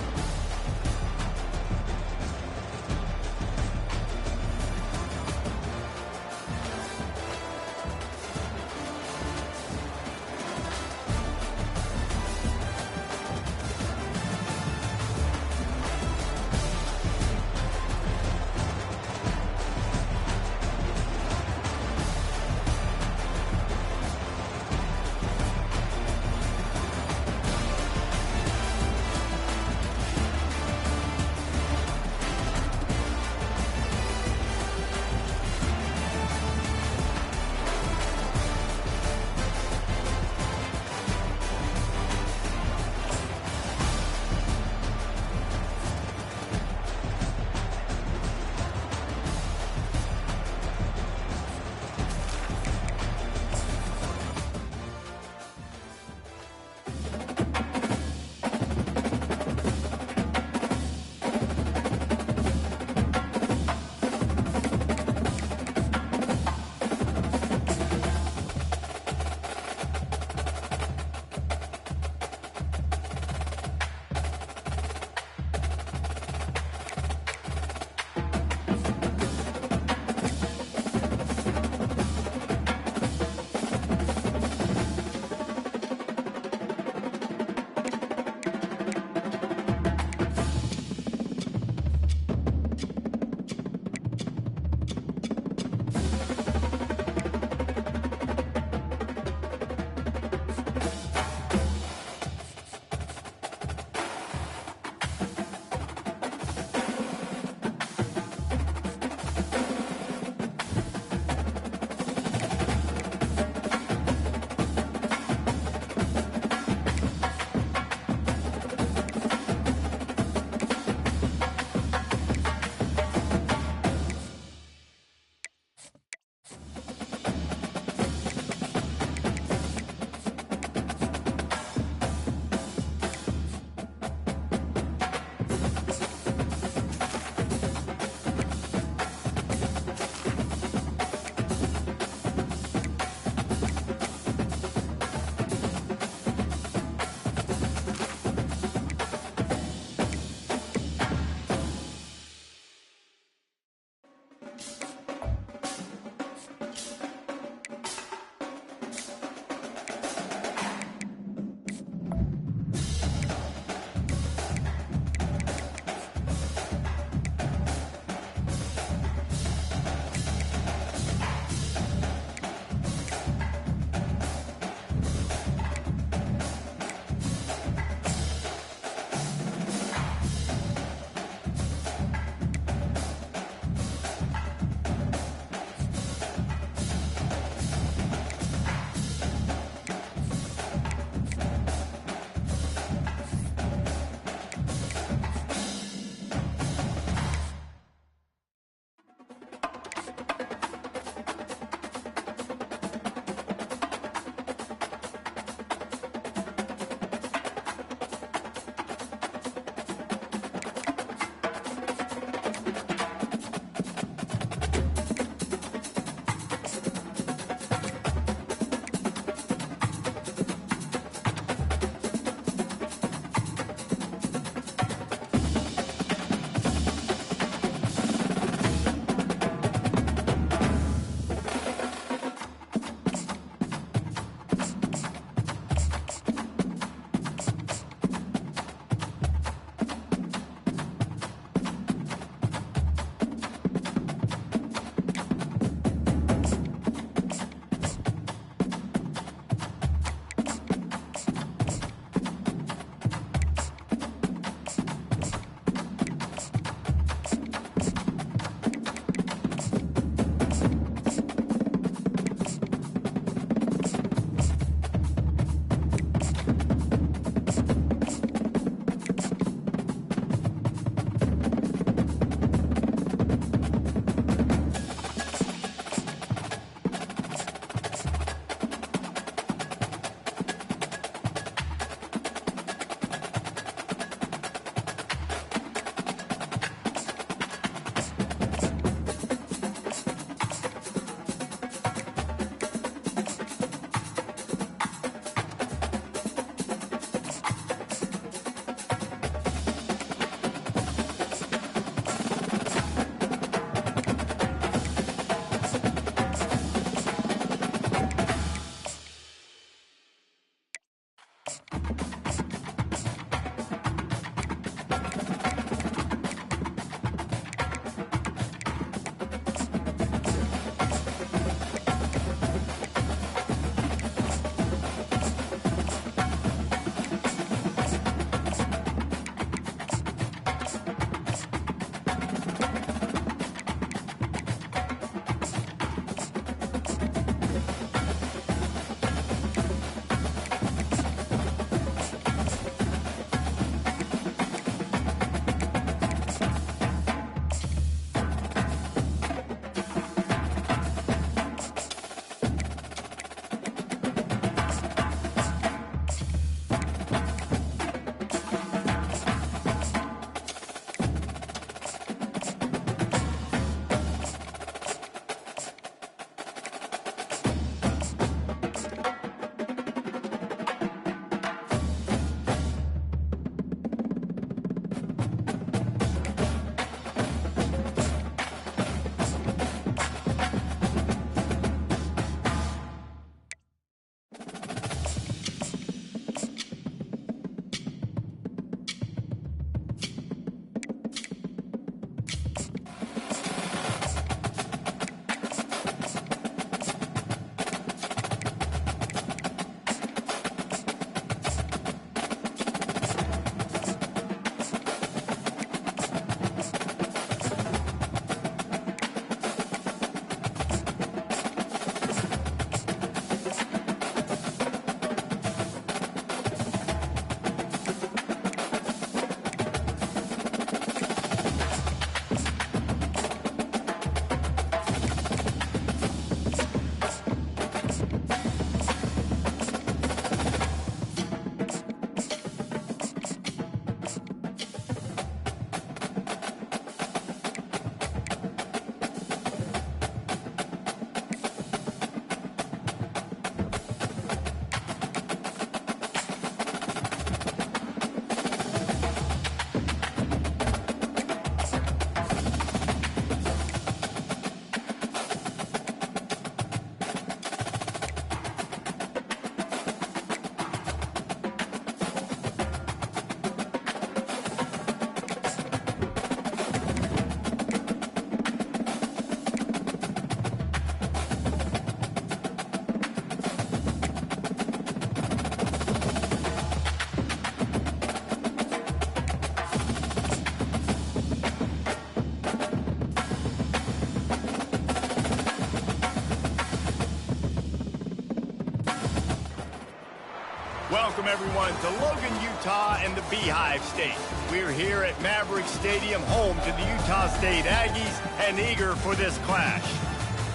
welcome everyone to Logan, Utah and the Beehive State. We're here at Maverick Stadium, home to the Utah State Aggies, and eager for this clash.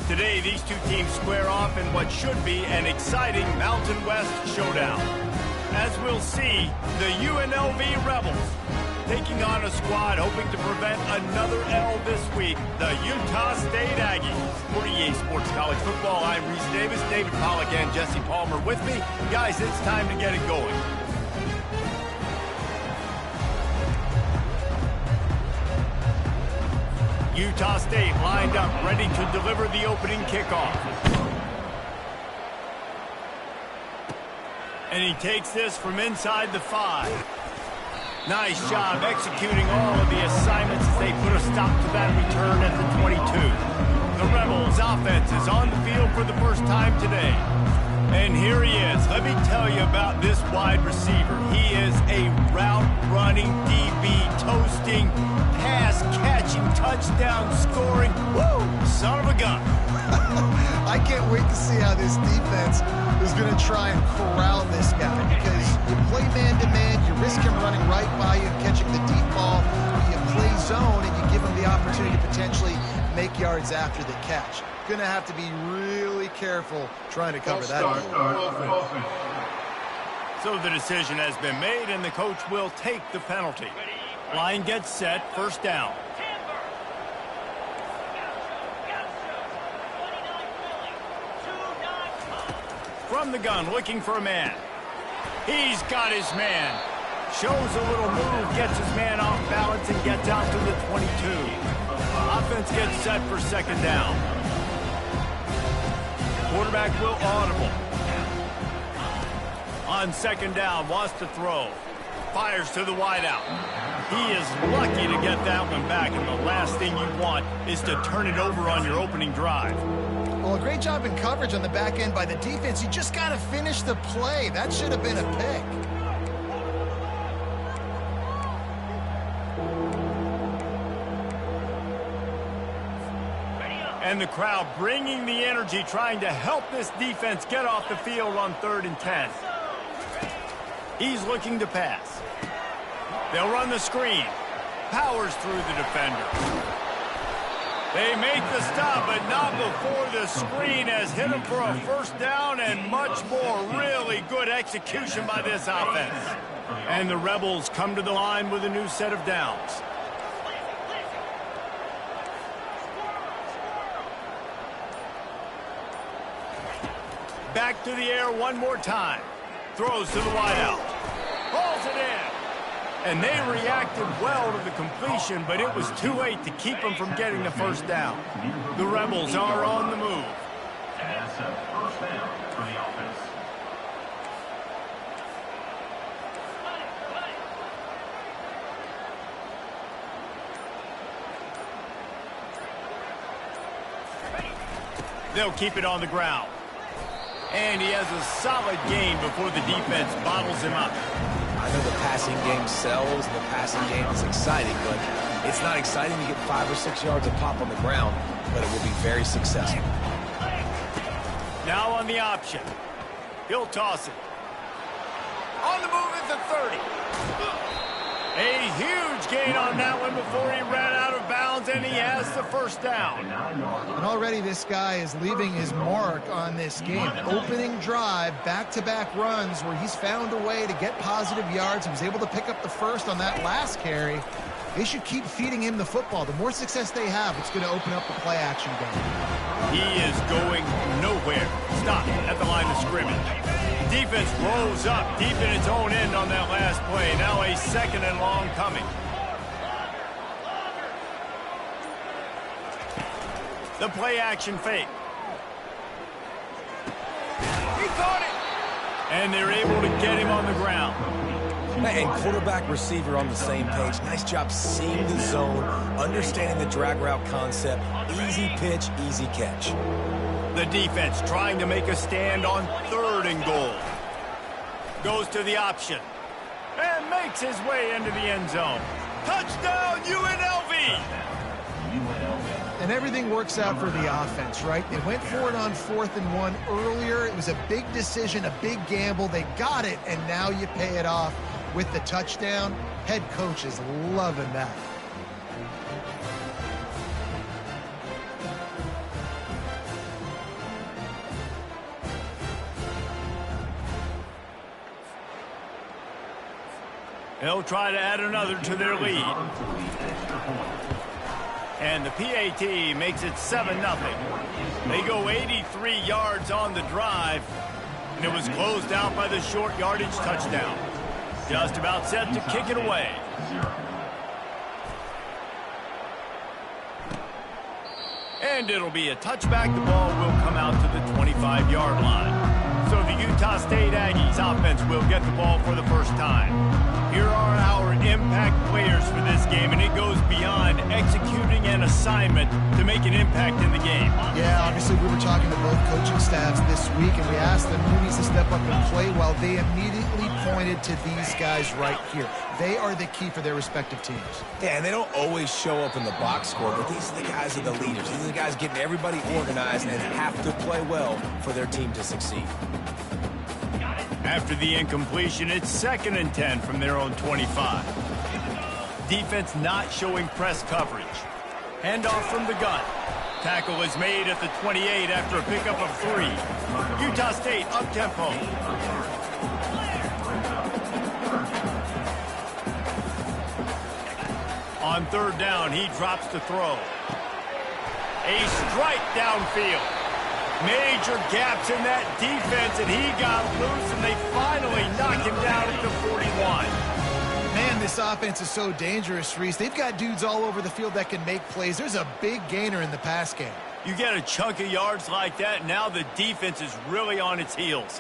Today, these two teams square off in what should be an exciting Mountain West showdown. As we'll see, the UNLV Rebels taking on a squad hoping to prevent another L this week, the Utah State Aggies. For EA Sports College Football, I'm Reese Davis, David Pollack, and Jesse Palmer with me. Guys, it's time to get it going. Utah State lined up, ready to deliver the opening kickoff. And he takes this from inside the 5. Nice job executing all of the assignments as they put a stop to that return at the 22. The Rebels offense is on the field for the first time today. And here he is. Let me tell you about this wide receiver. He is a route-running DB, toasting, pass-catching, touchdown-scoring, son of a gun. I can't wait to see how this defense is going to try and corral this guy, because you play man-to-man, you risk him running right by you and catching the deep ball. You play zone and you give him the opportunity to potentially make yards after the catch. Going to have to be really careful trying to cover that. So the decision has been made, and the coach will take the penalty. Line gets set, first down. From the gun, looking for a man. He's got his man. Shows a little move, gets his man off balance, and gets out to the 22. Offense gets set for second down. Quarterback will audible. On second down, wants to throw. Fires to the wideout. He is lucky to get that one back, and the last thing you want is to turn it over on your opening drive. Well, a great job in coverage on the back end by the defense. You just got to finish the play. That should have been a pick. And the crowd bringing the energy, trying to help this defense get off the field on 3rd and 10. He's looking to pass. They'll run the screen. Powers through the defender. They make the stop, but not before the screen has hit him for a first down, and much more. Really good execution by this offense. And the Rebels come to the line with a new set of downs. Back to the air one more time. Throws to the wideout. Hauls it in. And they reacted well to the completion, but it was too late to keep them from getting the first down. The Rebels are on the move. That's a first down for the offense. They'll keep it on the ground. And he has a solid gain before the defense bottles him up. I know the passing game sells, and the passing game is exciting, but it's not exciting to get 5 or 6 yards of pop on the ground, but it will be very successful. Now on the option. He'll toss it. On the move at the 30. A huge gain on that one before he ran out of bounds, and he has the first down. And already this guy is leaving his mark on this game. Opening drive, back-to-back runs where he's found a way to get positive yards. He was able to pick up the first on that last carry. They should keep feeding him the football. The more success they have, it's going to open up the play-action game. He is going nowhere. Stop at the line of scrimmage. Defense rolls up deep in its own end on that last play. Now a second and long coming. The play action fake. He caught it. And they're able to get him on the ground. And quarterback receiver on the same page. Nice job seeing the zone, understanding the drag route concept. Easy pitch, easy catch. The defense trying to make a stand on 3rd and goal. Goes to the option. And makes his way into the end zone. Touchdown, UNLV! And everything works out for the offense, right? They went for it on 4th and 1 earlier. It was a big decision, a big gamble. They got it, and now you pay it off with the touchdown. Head coach is loving that. They'll try to add another to their lead. And the PAT makes it 7-0. They go 83 yards on the drive, and it was closed out by the short yardage touchdown. Just about set to kick it away. And it'll be a touchback. The ball will come out to the 25-yard line. So the Utah State Aggies offense will get the ball for the first time. Here are our impact players for this game, and it goes beyond executing an assignment to make an impact in the game. Yeah, obviously we were talking to both coaching staffs this week, and we asked them who needs to step up and play well. They immediately pointed to these guys right here. They are the key for their respective teams. Yeah, and they don't always show up in the box score, but these are the guys that are the leaders. These are the guys getting everybody organized and have to play well for their team to succeed. After the incompletion, it's 2nd and 10 from their own 25. Defense not showing press coverage. Handoff from the gun. Tackle is made at the 28 after a pickup of 3. Utah State up-tempo. On 3rd down, he drops to throw. A strike downfield. Major gaps in that defense, and he got loose, and they finally knock him down at the 41. Man, this offense is so dangerous, Reese. They've got dudes all over the field that can make plays. There's a big gainer in the pass game. You get a chunk of yards like that, now the defense is really on its heels.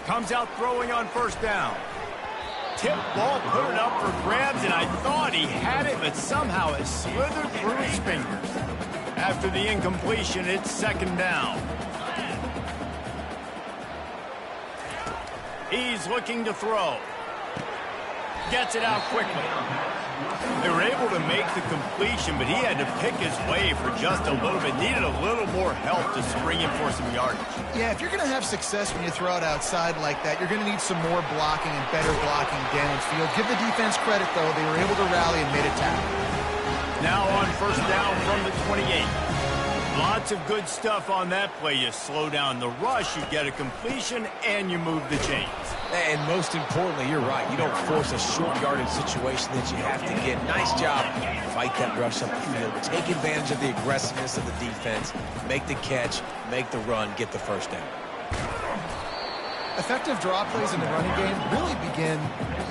Comes out throwing on 1st down. Tip ball, put it up for grabs, and I thought he had it, but somehow it slithered through his fingers. After the incompletion, it's 2nd down. He's looking to throw. Gets it out quickly. They were able to make the completion, but he had to pick his way for just a little bit. Needed a little more help to spring him for some yardage. Yeah, if you're going to have success when you throw it outside like that, you're going to need some more blocking and better blocking downfield. Give the defense credit, though. They were able to rally and made a tackle. Now on 1st down from the 28. Lots of good stuff on that play. You slow down the rush, you get a completion, and you move the chains. And most importantly, you're right. You don't force a short yardage situation that you have to get. Nice job. Fight that rush up the field. Take advantage of the aggressiveness of the defense. Make the catch, make the run, get the 1st down. Effective draw plays in the running game really begin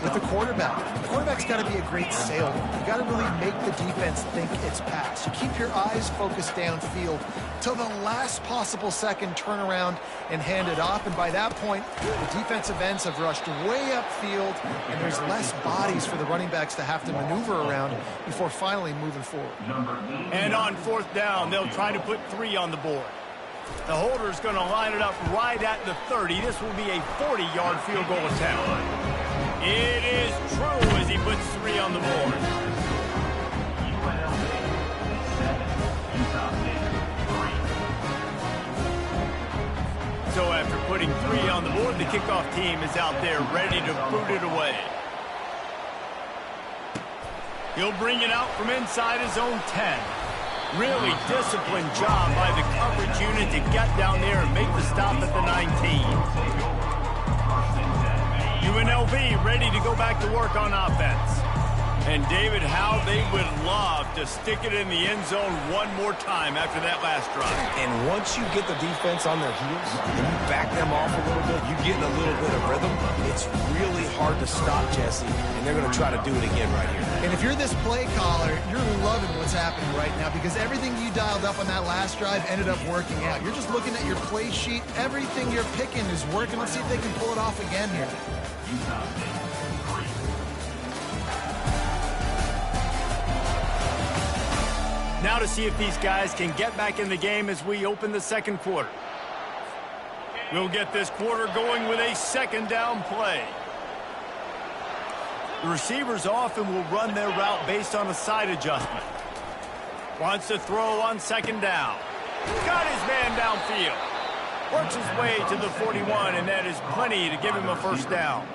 with the quarterback. The quarterback's got to be a great salesman. You got to really make the defense think it's pass. You keep your eyes focused downfield till the last possible second, turn around and hand it off. And by that point, the defensive ends have rushed way upfield, and there's less bodies for the running backs to have to maneuver around before finally moving forward. And on 4th down, they'll try to put 3 on the board. The holder's going to line it up right at the 30. This will be a 40-yard field goal attempt. It is true as he puts 3 on the board. So after putting 3 on the board, the kickoff team is out there ready to boot it away. He'll bring it out from inside his own 10. Really disciplined job by the coverage unit to get down there and make the stop at the 19. UNLV ready to go back to work on offense. And David, how they would love to stick it in the end zone one more time after that last drive. And once you get the defense on their heels and you back them off a little bit, you get in a little bit of rhythm, it's really hard to stop, Jesse, and they're going to try to do it again right here. And if you're this play caller, you're loving what's happening right now because everything you dialed up on that last drive ended up working out. You're just looking at your play sheet. Everything you're picking is working. Let's see if they can pull it off again here. Now to see if these guys can get back in the game as we open the 2nd quarter. We'll get this quarter going with a 2nd down play. The receivers often will run their route based on a side adjustment. Wants to throw on second down. Got his man downfield. Works his way to the 41, and that is plenty to give him a first down.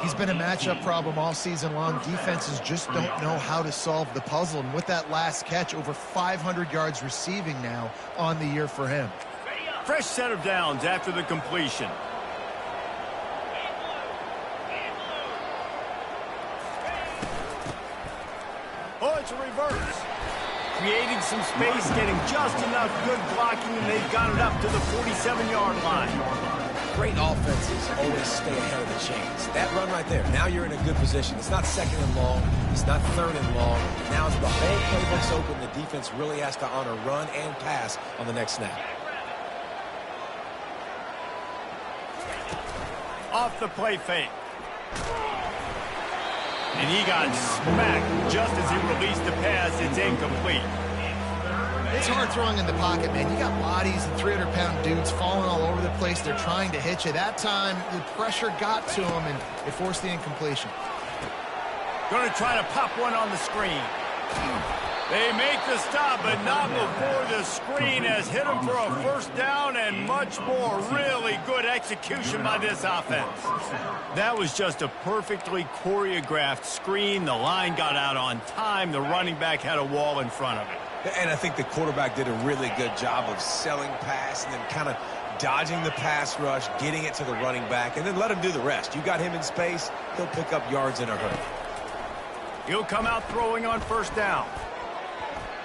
He's been a matchup problem all season long. Defenses just don't know how to solve the puzzle. And with that last catch, over 500 yards receiving now on the year for him. Fresh set of downs after the completion. Oh, it's a reverse. Creating some space, getting just enough good blocking, and they've got it up to the 47-yard line. Great offenses always stay ahead of the chains. That run right there, now you're in a good position. It's not second and long. It's not third and long. Now as the whole playbook's open, the defense really has to honor run and pass on the next snap. Off the play fake. And he got smacked just as he released the pass. It's incomplete. It's hard throwing in the pocket, man. You got bodies and 300-pound dudes falling all over the place. They're trying to hit you. That time, the pressure got to him, and it forced the incompletion. Going to try to pop one on the screen. They make the stop, but not before the screen has hit him for a first down and much more. Really good execution by this offense. That was just a perfectly choreographed screen. The line got out on time. The running back had a wall in front of it. And I think the quarterback did a really good job of selling pass and then kind of dodging the pass rush, getting it to the running back, and then let him do the rest. You got him in space, he'll pick up yards in a hurry. He'll come out throwing on first down.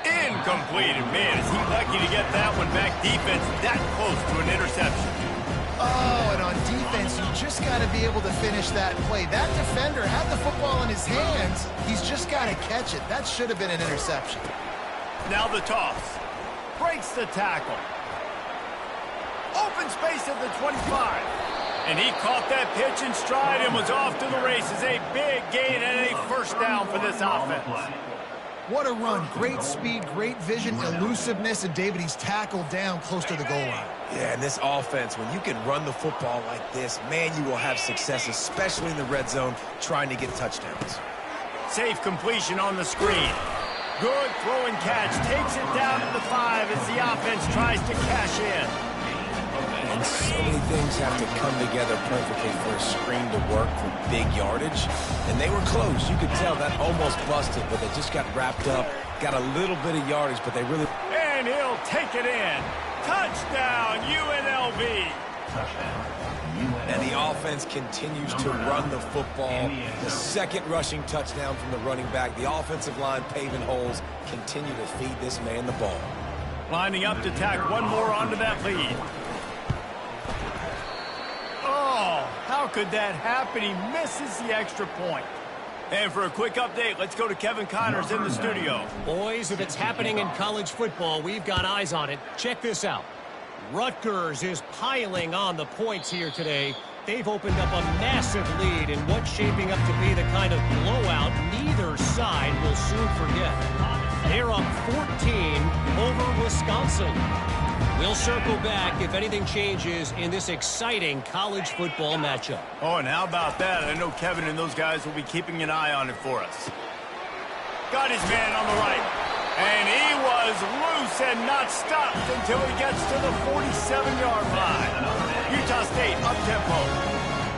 Incomplete. And man, is he lucky to get that one back. Defense that close to an interception. Oh, and on defense, you just got to be able to finish that play. That defender had the football in his hands. He's just got to catch it. That should have been an interception. Now the toss. Breaks the tackle. Open space at the 25. And he caught that pitch in stride and was off to the races. A big gain and a first down for this offense. What a run. Great speed, great vision, elusiveness, and David, he's tackled down close to the goal line. Yeah, and this offense, when you can run the football like this, man, you will have success, especially in the red zone, trying to get touchdowns. Safe completion on the screen. Good throwing catch. Takes it down to the 5 as the offense tries to cash in. And so many things have to come together perfectly for a screen to work for big yardage. And they were close. You could tell that almost busted, but they just got wrapped up, got a little bit of yardage, but they really... And he'll take it in. Touchdown, UNLV. And the offense continues to run the football. The second rushing touchdown from the running back. The offensive line paving holes. Continue to feed this man the ball. Lining up to tack one more onto that lead. Oh, how could that happen? He misses the extra point. And for a quick update, let's go to Kevin Connors in the studio. Boys, if it's happening in college football, we've got eyes on it. Check this out. Rutgers is piling on the points here today. They've opened up a massive lead in what's shaping up to be the kind of blowout neither side will soon forget. They're up 14 over Wisconsin. We'll circle back if anything changes in this exciting college football matchup. Oh, and how about that? I know Kevin and those guys will be keeping an eye on it for us. Got his man on the right. And he was loose and not stopped until he gets to the 47-yard line. Utah State up-tempo.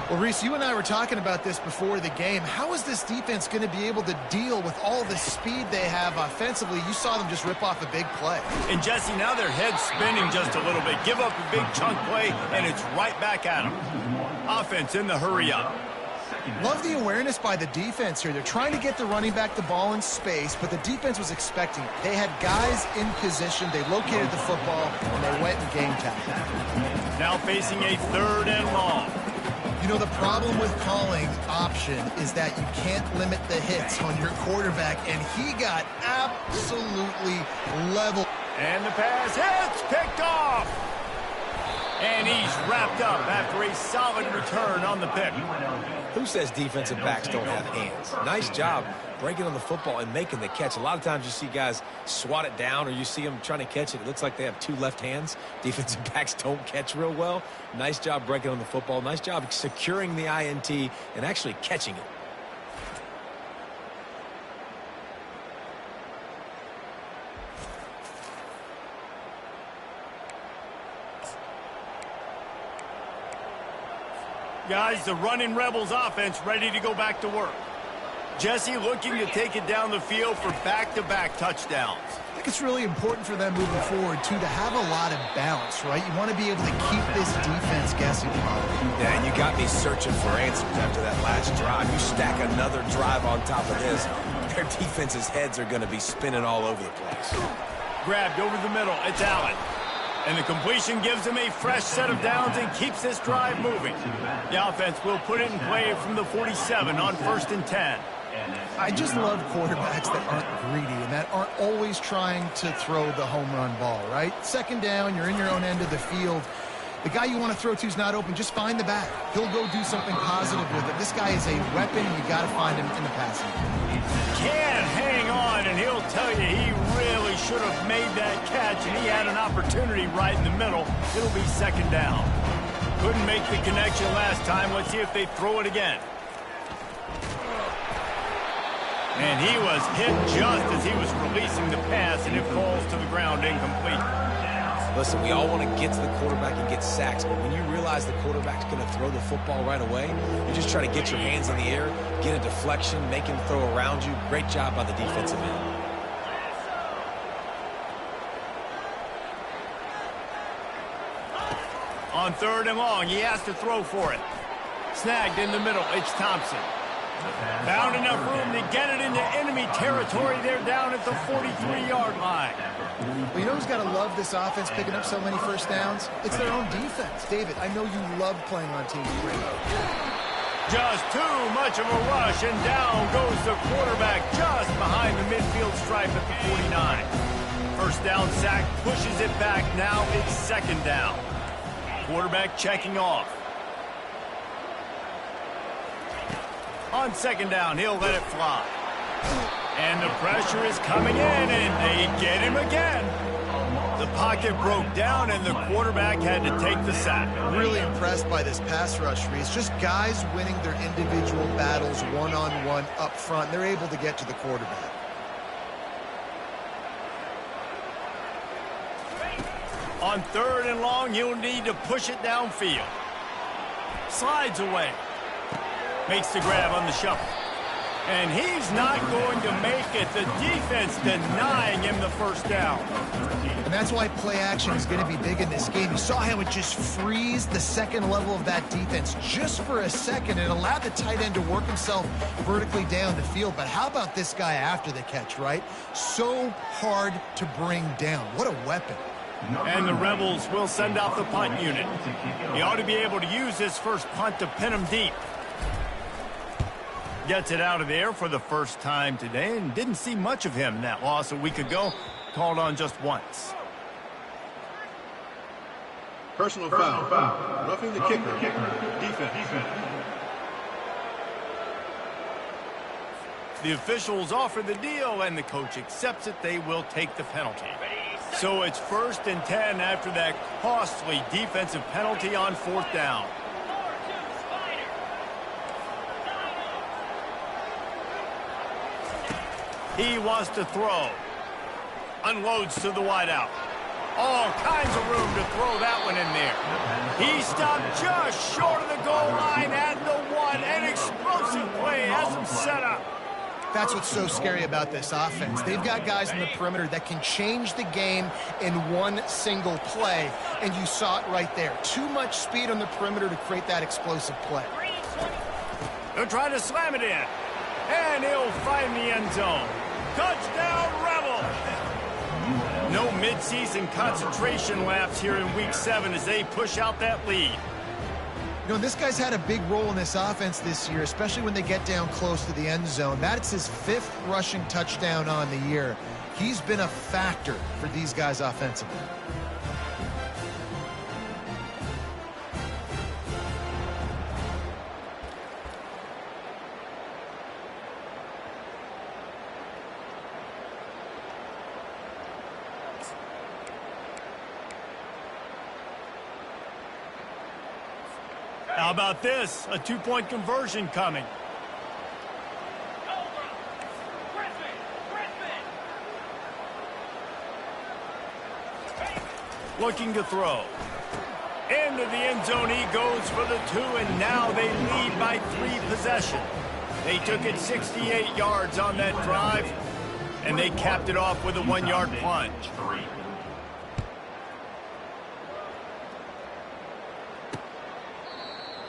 Well, Reese, you and I were talking about this before the game. How is this defense going to be able to deal with all the speed they have offensively? You saw them just rip off a big play. And, Jesse, now their head's spinning just a little bit. Give up a big chunk play, and it's right back at them. Offense in the hurry-up. Love the awareness by the defense here. They're trying to get the running back the ball in space, but the defense was expecting it. They had guys in position. They located the football, and they went and game tacked. Now facing a 3rd and long. You know, the problem with calling option is that you can't limit the hits on your quarterback, and he got absolutely leveled. And the pass hits, picked off. And he's wrapped up after a solid return on the pick. Who says defensive backs don't have hands? Nice job breaking on the football and making the catch. A lot of times you see guys swat it down or you see them trying to catch it. It looks like they have 2 left hands. Defensive backs don't catch real well. Nice job breaking on the football. Nice job securing the INT and actually catching it. Guys, the Runnin Rebels offense ready to go back to work. Jesse looking to take it down the field for back-to-back touchdowns. I think it's really important for them moving forward, too, to have a lot of balance, right? You want to be able to keep this defense guessing, Molly. Yeah, and you got me searching for answers after that last drive. You stack another drive on top of this, their defense's heads are going to be spinning all over the place. Grabbed over the middle. It's Allen. And the completion gives him a fresh set of downs and keeps this drive moving. The offense will put it in play from the 47 on 1st and 10. I just love quarterbacks that aren't greedy and that aren't always trying to throw the home run ball, right? 2nd down, you're in your own end of the field. The guy you want to throw to is not open. Just find the back. He'll go do something positive with it. This guy is a weapon, and you got to find him in the passing game. Can't hang on, and he'll tell you he really should have made that catch, and he had an opportunity right in the middle. It'll be 2nd down. Couldn't make the connection last time. Let's see if they throw it again. And he was hit just as he was releasing the pass, and it falls to the ground incomplete. Listen, we all want to get to the quarterback and get sacks, but when you realize the quarterback's going to throw the football right away, you just try to get your hands in the air, get a deflection, make him throw around you. Great job by the defensive end. On 3rd and long, he has to throw for it. Snagged in the middle, it's Thompson. Found enough room to get it into enemy territory. They're down at the 43-yard line. Well, you know who's got to love this offense picking up so many first downs? It's their own defense. David, I know you love playing on teams. Just too much of a rush, and down goes the quarterback just behind the midfield stripe at the 49. 1st down sack pushes it back. Now it's 2nd down. Quarterback checking off. On 2nd down, he'll let it fly. And the pressure is coming in, and they get him again. The pocket broke down, and the quarterback had to take the sack. Really impressed by this pass rush, Reese. Just guys winning their individual battles one-on-one up front. They're able to get to the quarterback. On 3rd and long, he'll need to push it downfield. Slides away. Makes the grab on the shuffle. And he's not going to make it. The defense denying him the 1st down. And that's why play action is going to be big in this game. You saw how it just frees the 2nd level of that defense just for a second. It allowed the tight end to work himself vertically down the field. But how about this guy after the catch, right? So hard to bring down. What a weapon. And the Rebels will send out the punt unit. He ought to be able to use his first punt to pin him deep. Gets it out of there for the first time today, and didn't see much of him in that loss a week ago. Called on just once. Personal foul. Roughing the kicker. Defense. The officials offer the deal, and the coach accepts it. They will take the penalty. So it's 1st and 10 after that costly defensive penalty on 4th down. He wants to throw. Unloads to the wideout. All kinds of room to throw that one in there. He stopped just short of the goal line at the 1. An explosive play has him set up. That's what's so scary about this offense. They've got guys in the perimeter that can change the game in one single play, and you saw it right there. Too much speed on the perimeter to create that explosive play. They're trying to slam it in, and he'll find the end zone. Touchdown, Rebels! No midseason concentration laps here in Week 7 as they push out that lead. You know, this guy's had a big role in this offense this year, especially when they get down close to the end zone. That's his 5th rushing touchdown on the year. He's been a factor for these guys offensively. How about this? A 2-point conversion coming. Looking to throw. Into the end zone he goes for the 2, and now they lead by 3 possessions. They took it 68 yards on that drive, and they capped it off with a 1-yard plunge.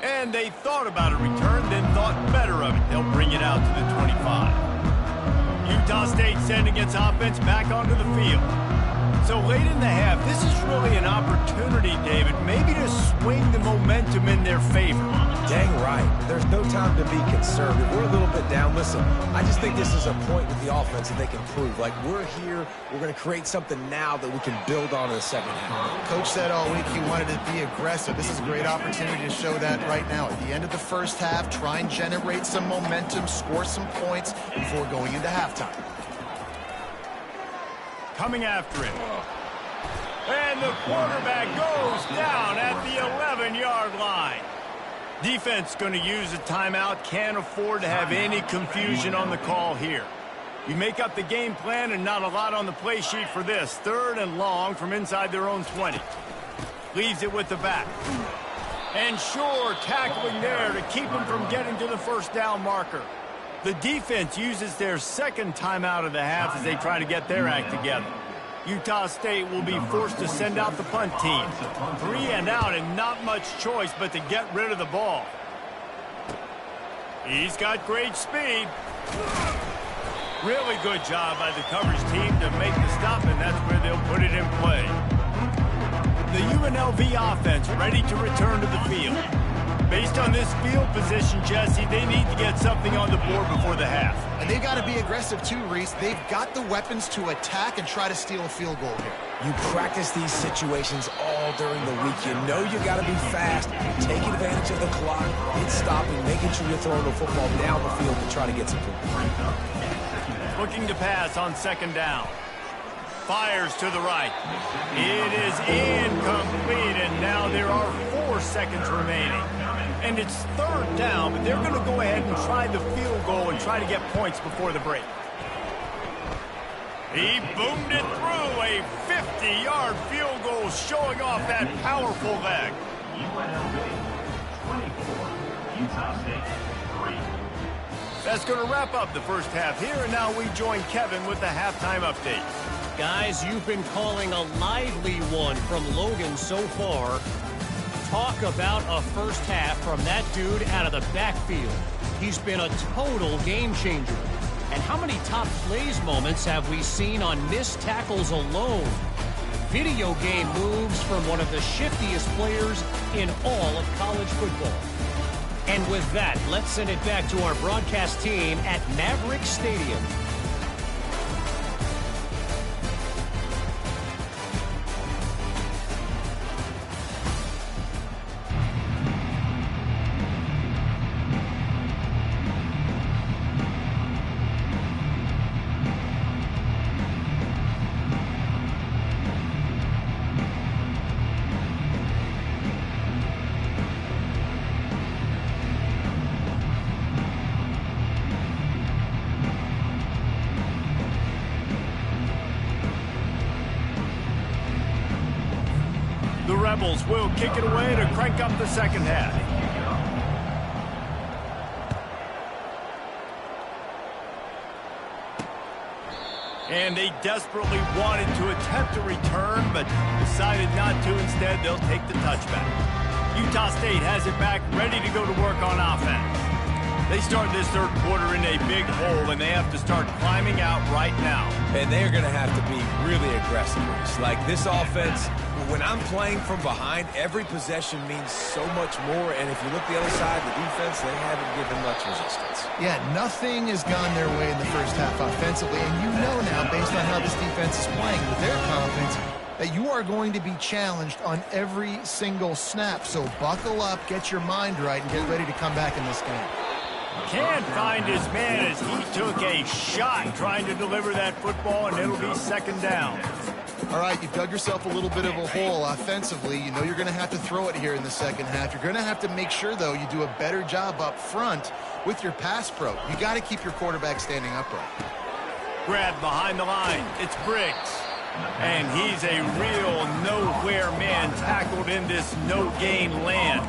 And they thought about a return, then thought better of it. They'll bring it out to the 25. Utah State sending its offense back onto the field. So late in the half, this is really an opportunity, David, maybe to swing the momentum in their favor. Dang right. There's no time to be conservative. We're a little bit down. Listen, I just think this is a point with the offense that they can prove. Like, we're here, we're going to create something now that we can build on in the second half. Coach said all week he wanted to be aggressive. This is a great opportunity to show that right now. At the end of the first half, try and generate some momentum, score some points before going into halftime. Coming after him. And the quarterback goes down at the 11-yard line. Defense going to use a timeout. Can't afford to have any confusion on the call here. You make up the game plan and not a lot on the play sheet for this. 3rd and long from inside their own 20. Leaves it with the back. And sure, tackling there to keep him from getting to the first down marker. The defense uses their 2nd timeout of the half as they try to get their act together. Utah State will be forced to send out the punt team. 3 and out and not much choice but to get rid of the ball. He's got great speed. Really good job by the coverage team to make the stop, and that's where they'll put it in play. The UNLV offense ready to return to the field. Based on this field position, Jesse, they need to get something on the board before the half. And they've got to be aggressive too, Reese. They've got the weapons to attack and try to steal a field goal here. You practice these situations all during the week. You know you got to be fast, taking advantage of the clock, it's stopping, making sure you're throwing the football down the field to try to get some points. Looking to pass on 2nd down. Fires to the right. It is incomplete, and now there are 4 seconds remaining. And it's 3rd down, but they're going to go ahead and try the field goal and try to get points before the break. He boomed it through, a 50-yard field goal showing off that powerful leg. UNLV 24, Utah State 3. That's going to wrap up the first half here, and now we join Kevin with the halftime update. Guys, you've been calling a lively one from Logan so far. Talk about a first half from that dude out of the backfield. He's been a total game changer. And how many top plays moments have we seen on missed tackles alone? Video game moves from one of the shiftiest players in all of college football. And with that, let's send it back to our broadcast team at Maverick Stadium. The Rebels will kick it away to crank up the second half. And they desperately wanted to attempt a return, but decided not to. Instead, they'll take the touchback. Utah State has it back, ready to go to work on offense. They start this 3rd quarter in a big hole, and they have to start climbing out right now. And they're going to have to be really aggressive. Like this offense, when I'm playing from behind, every possession means so much more. And if you look the other side, the defense, they haven't given much resistance. Yeah, nothing has gone their way in the first half offensively. And you know now, based on how this defense is playing with their confidence, that you are going to be challenged on every single snap. So buckle up, get your mind right, and get ready to come back in this game. Can't find his man as he took a shot trying to deliver that football, and it'll be 2nd down. All right, you've dug yourself a little bit of a hole offensively. You know you're going to have to throw it here in the second half. You're going to have to make sure, though, you do a better job up front with your pass pro. You got to keep your quarterback standing upright. Grab behind the line. It's Briggs. And he's a real nowhere man tackled in this no-gain land.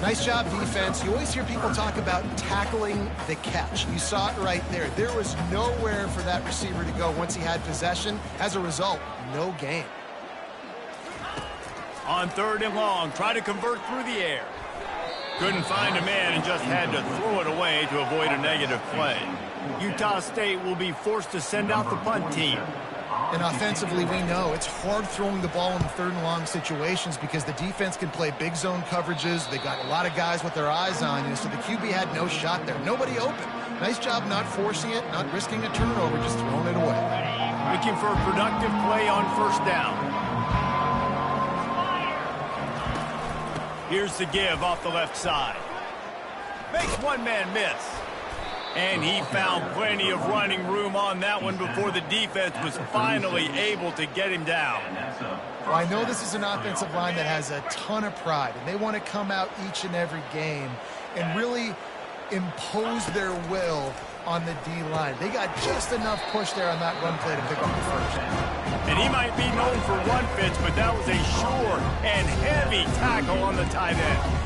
Nice job, defense. You always hear people talk about tackling the catch. You saw it right there. There was nowhere for that receiver to go once he had possession. As a result, no gain. On 3rd and long, try to convert through the air. Couldn't find a man and just had to throw it away to avoid a negative play. Utah State will be forced to send out the punt team. And offensively, we know it's hard throwing the ball in 3rd and long situations because the defense can play big zone coverages. They got a lot of guys with their eyes on you, so the QB had no shot there. Nobody open. Nice job not forcing it, not risking a turnover, just throwing it away. Looking for a productive play on 1st down. Here's the give off the left side. Makes one man miss. And he found plenty of running room on that one before the defense was finally able to get him down. Well, I know this is an offensive line that has a ton of pride, and they want to come out each and every game and really impose their will on the D-line. They got just enough push there on that run play to pick up the first. And he might be known for run fits, but that was a sure and heavy tackle on the tight end.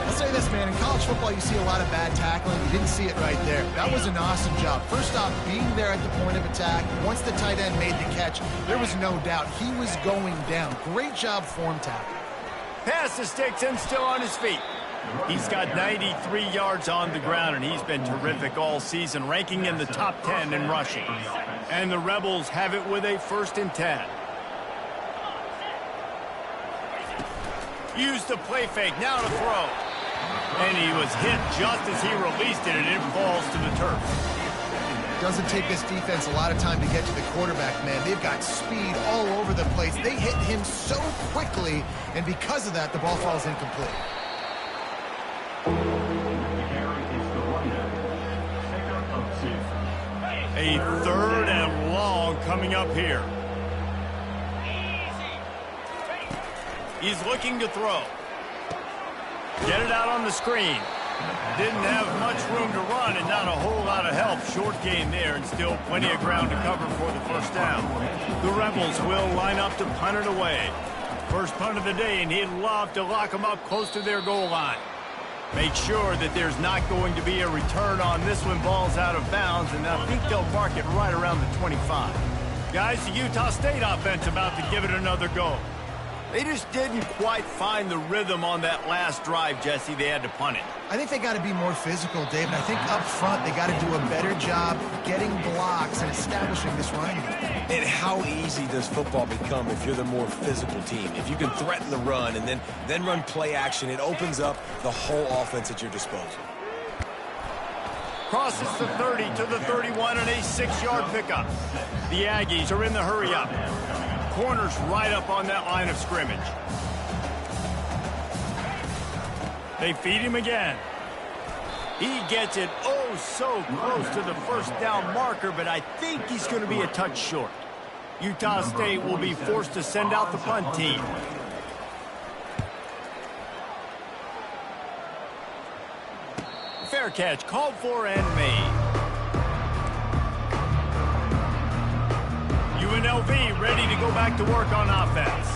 I'll say this, man, in college football you see a lot of bad tackling. You didn't see it right there. That was an awesome job. First off, being there at the point of attack. Once the tight end made the catch, there was no doubt he was going down. Great job form tackle. Pass the sticks and still on his feet. He's got 93 yards on the ground, and he's been terrific all season, ranking in the top 10 in rushing. And the Rebels have it with a 1st and 10. Used the play fake, now to throw. And he was hit just as he released it, and it falls to the turf. Doesn't take this defense a lot of time to get to the quarterback, man. They've got speed all over the place. They hit him so quickly, and because of that, the ball falls incomplete. A 3rd and long coming up here. He's looking to throw. Get it out on the screen. Didn't have much room to run and not a whole lot of help. Short gain there and still plenty of ground to cover for the 1st down. The Rebels will line up to punt it away. First punt of the day, and he'd love to lock them up close to their goal line. Make sure that there's not going to be a return on this one. Ball's out of bounds, and I think they'll mark it right around the 25. Guys, the Utah State offense about to give it another go. They just didn't quite find the rhythm on that last drive, Jesse. They had to punt it. I think they got to be more physical, David. I think up front they got to do a better job getting blocks and establishing this running game. And how easy does football become if you're the more physical team? If you can threaten the run and then run play action, it opens up the whole offense at your disposal. Crosses the 30 to the 31 and a 6-yard pickup. The Aggies are in the hurry-up. Corners right up on that line of scrimmage. They feed him again. He gets it oh so close to the 1st down marker, but I think he's going to be a touch short. Utah State will be forced to send out the punt team. Fair catch, called for and made. UNLV ready to go back to work on offense.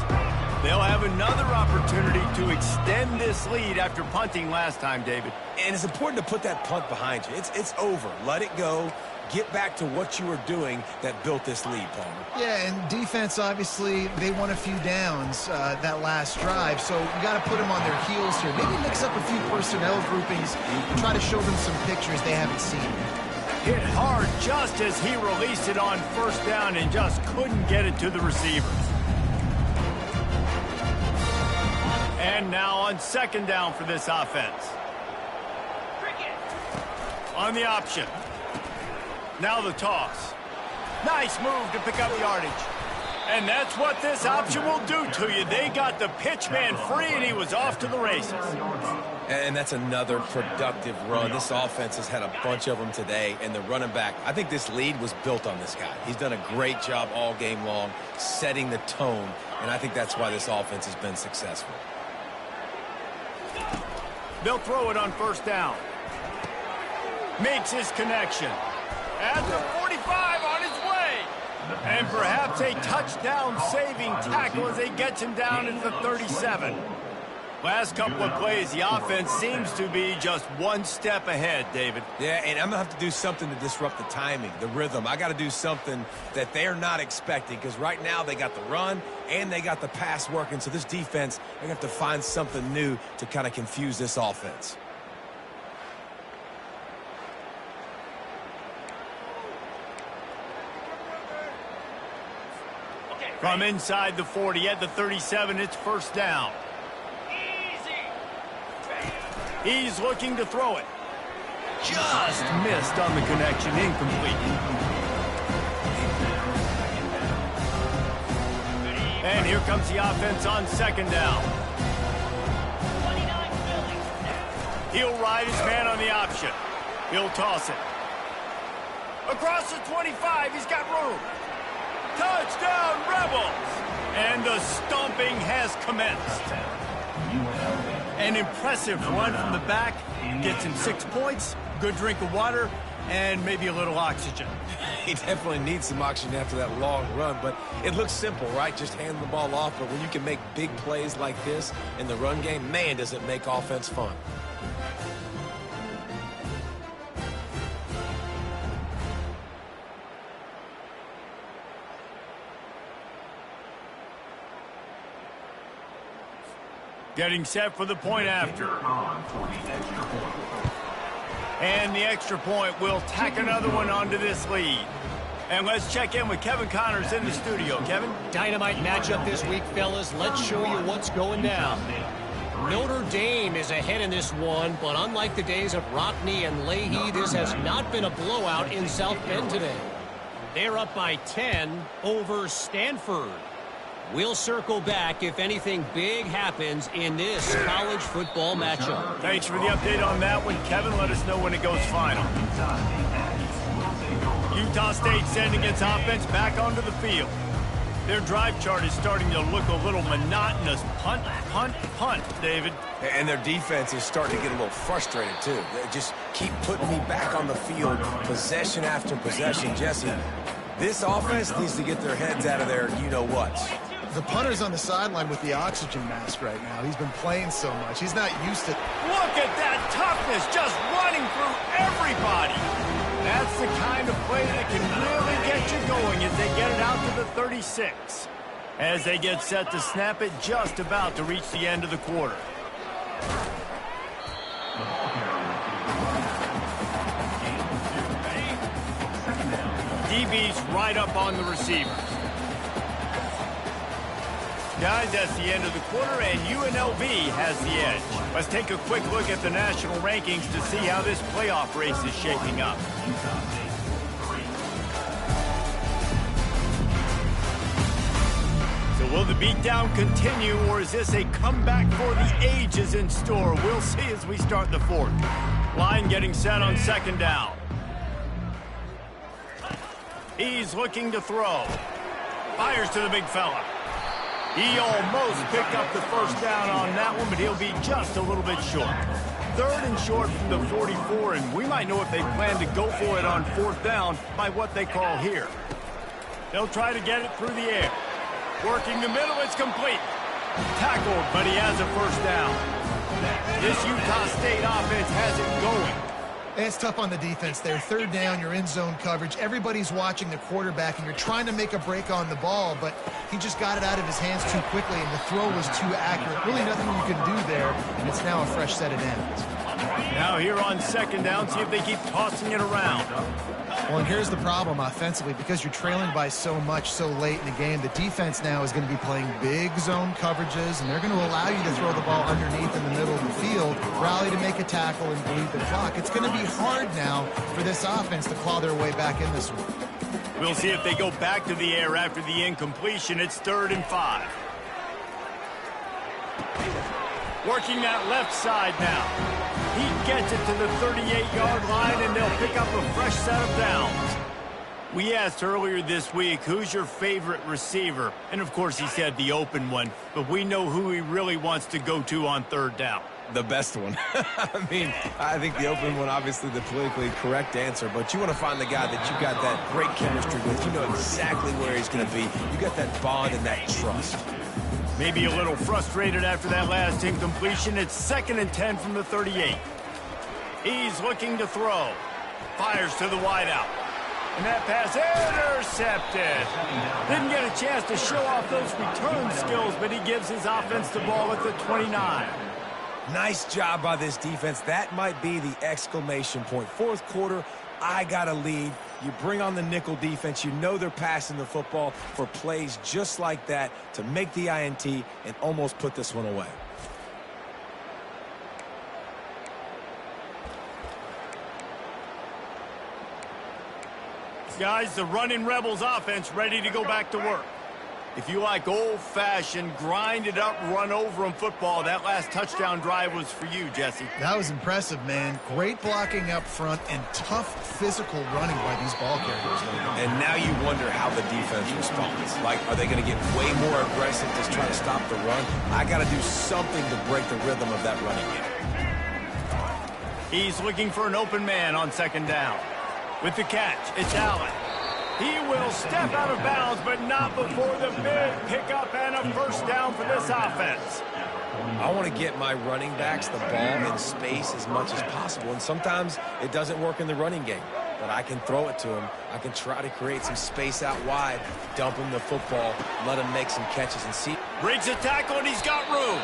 They'll have another opportunity to extend this lead after punting last time, David. And it's important to put that punt behind you. It's over. Let it go. Get back to what you were doing that built this lead, Palmer. Yeah, and defense, obviously, they won a few downs that last drive, so you got to put them on their heels here. Maybe mix up a few personnel groupings and try to show them some pictures they haven't seen. Hit hard just as he released it on 1st down and just couldn't get it to the receivers. And now on 2nd down for this offense. On the option. Now the toss. Nice move to pick up yardage. And that's what this option will do to you. They got the pitch man free, and he was off to the races. And that's another productive run. This offense has had a bunch of them today, and the running back, I think this lead was built on this guy. He's done a great job all game long, setting the tone, and I think that's why this offense has been successful. They'll throw it on 1st down. Makes his connection. At the 45 on his way. And perhaps a touchdown-saving tackle as they get him down at the 37. Last couple of plays, the offense seems to be just one step ahead, David. Yeah, and I'm going to have to do something to disrupt the timing, the rhythm. I got to do something that they're not expecting, because right now they got the run and they got the pass working. So this defense, they're going to have to find something new to kind of confuse this offense. From inside the 40 at the 37, it's first down. He's looking to throw it. Just missed on the connection, incomplete. And here comes the offense on second down. He'll ride his man on the option. He'll toss it. Across the 25, he's got room. Touchdown, Rebels! And the stomping has commenced. An impressive run from the back. Gets him 6 points, good drink of water, and maybe a little oxygen. He definitely needs some oxygen after that long run, but it looks simple, right? Just hand the ball off, but when you can make big plays like this in the run game, man, does it make offense fun. Getting set for the point after. And the extra point will tack another one onto this lead. And let's check in with Kevin Connors in the studio. Kevin? Dynamite matchup this week, fellas. Let's show you what's going down. Notre Dame is ahead in this one, but unlike the days of Rockney and Leahy, this has not been a blowout in South Bend today. They're up by 10 over Stanford. We'll circle back if anything big happens in this college football matchup. Thanks for the update on that one, Kevin. Let us know when it goes final. Utah State sending its offense back onto the field. Their drive chart is starting to look a little monotonous. Punt, punt, punt, David. And their defense is starting to get a little frustrated, too. They just keep putting me back on the field, possession after possession. Jesse, this offense needs to get their heads out of their you-know-whats. The punter's on the sideline with the oxygen mask right now. He's been playing so much. He's not used to... Look at that toughness, just running through everybody. That's the kind of play that can really get you going as they get it out to the 36. As they get set to snap it, just about to reach the end of the quarter. DB's right up on the receivers. Guys, that's the end of the quarter, and UNLV has the edge. Let's take a quick look at the national rankings to see how this playoff race is shaping up. So will the beatdown continue, or is this a comeback for the ages in store? We'll see as we start the fourth. Line getting set on second down. He's looking to throw. Fires to the big fella. He almost picked up the first down on that one, but he'll be just a little bit short. Third and short from the 44, and we might know if they plan to go for it on fourth down by what they call here. They'll try to get it through the air. Working the middle, it's complete. Tackled, but he has a first down. This Utah State offense has it going. It's tough on the defense there. Third down, you're in zone coverage. Everybody's watching the quarterback, and you're trying to make a break on the ball, but he just got it out of his hands too quickly, and the throw was too accurate. Really nothing you can do there, and it's now a fresh set of downs. Now here on second down, see if they keep tossing it around. Well, and here's the problem offensively. Because you're trailing by so much so late in the game, the defense now is going to be playing big zone coverages, and they're going to allow you to throw the ball underneath in the middle of the field, rally to make a tackle, and bleed the clock. It's going to be hard now for this offense to claw their way back in this one. We'll see if they go back to the air after the incompletion. It's 3rd and 5. Working that left side now. He gets it to the 38-yard line, and they'll pick up a fresh set of downs. We asked earlier this week, who's your favorite receiver? And, of course, he said the open one, but we know who he really wants to go to on third down. The best one. I mean, I think the open one, obviously the politically correct answer, but you want to find the guy that you got that great chemistry with. You know exactly where he's going to be. You got that bond and that trust. Maybe a little frustrated after that last incompletion. It's 2nd and 10 from the 38. He's looking to throw. Fires to the wideout. And that pass intercepted. Didn't get a chance to show off those return skills, but he gives his offense the ball at the 29. Nice job by this defense. That might be the exclamation point. Fourth quarter, I got a lead. You bring on the nickel defense. You know they're passing the football for plays just like that to make the INT and almost put this one away. Guys, the Runnin' Rebels offense ready to go back to work. If you like old-fashioned, grind-it-up, run-over-'em football, that last touchdown drive was for you, Jesse. That was impressive, man. Great blocking up front and tough physical running by these ball carriers. And now you wonder how the defense responds. Like, are they going to get way more aggressive to try to stop the run? I got to do something to break the rhythm of that running game. He's looking for an open man on 2nd down. With the catch, it's Allen. He will step out of bounds, but not before the big pickup and a first down for this offense. I want to get my running backs the ball in space as much as possible, and sometimes it doesn't work in the running game, but I can throw it to him. I can try to create some space out wide, dump him the football, let him make some catches and see. Breaks a tackle, and he's got room.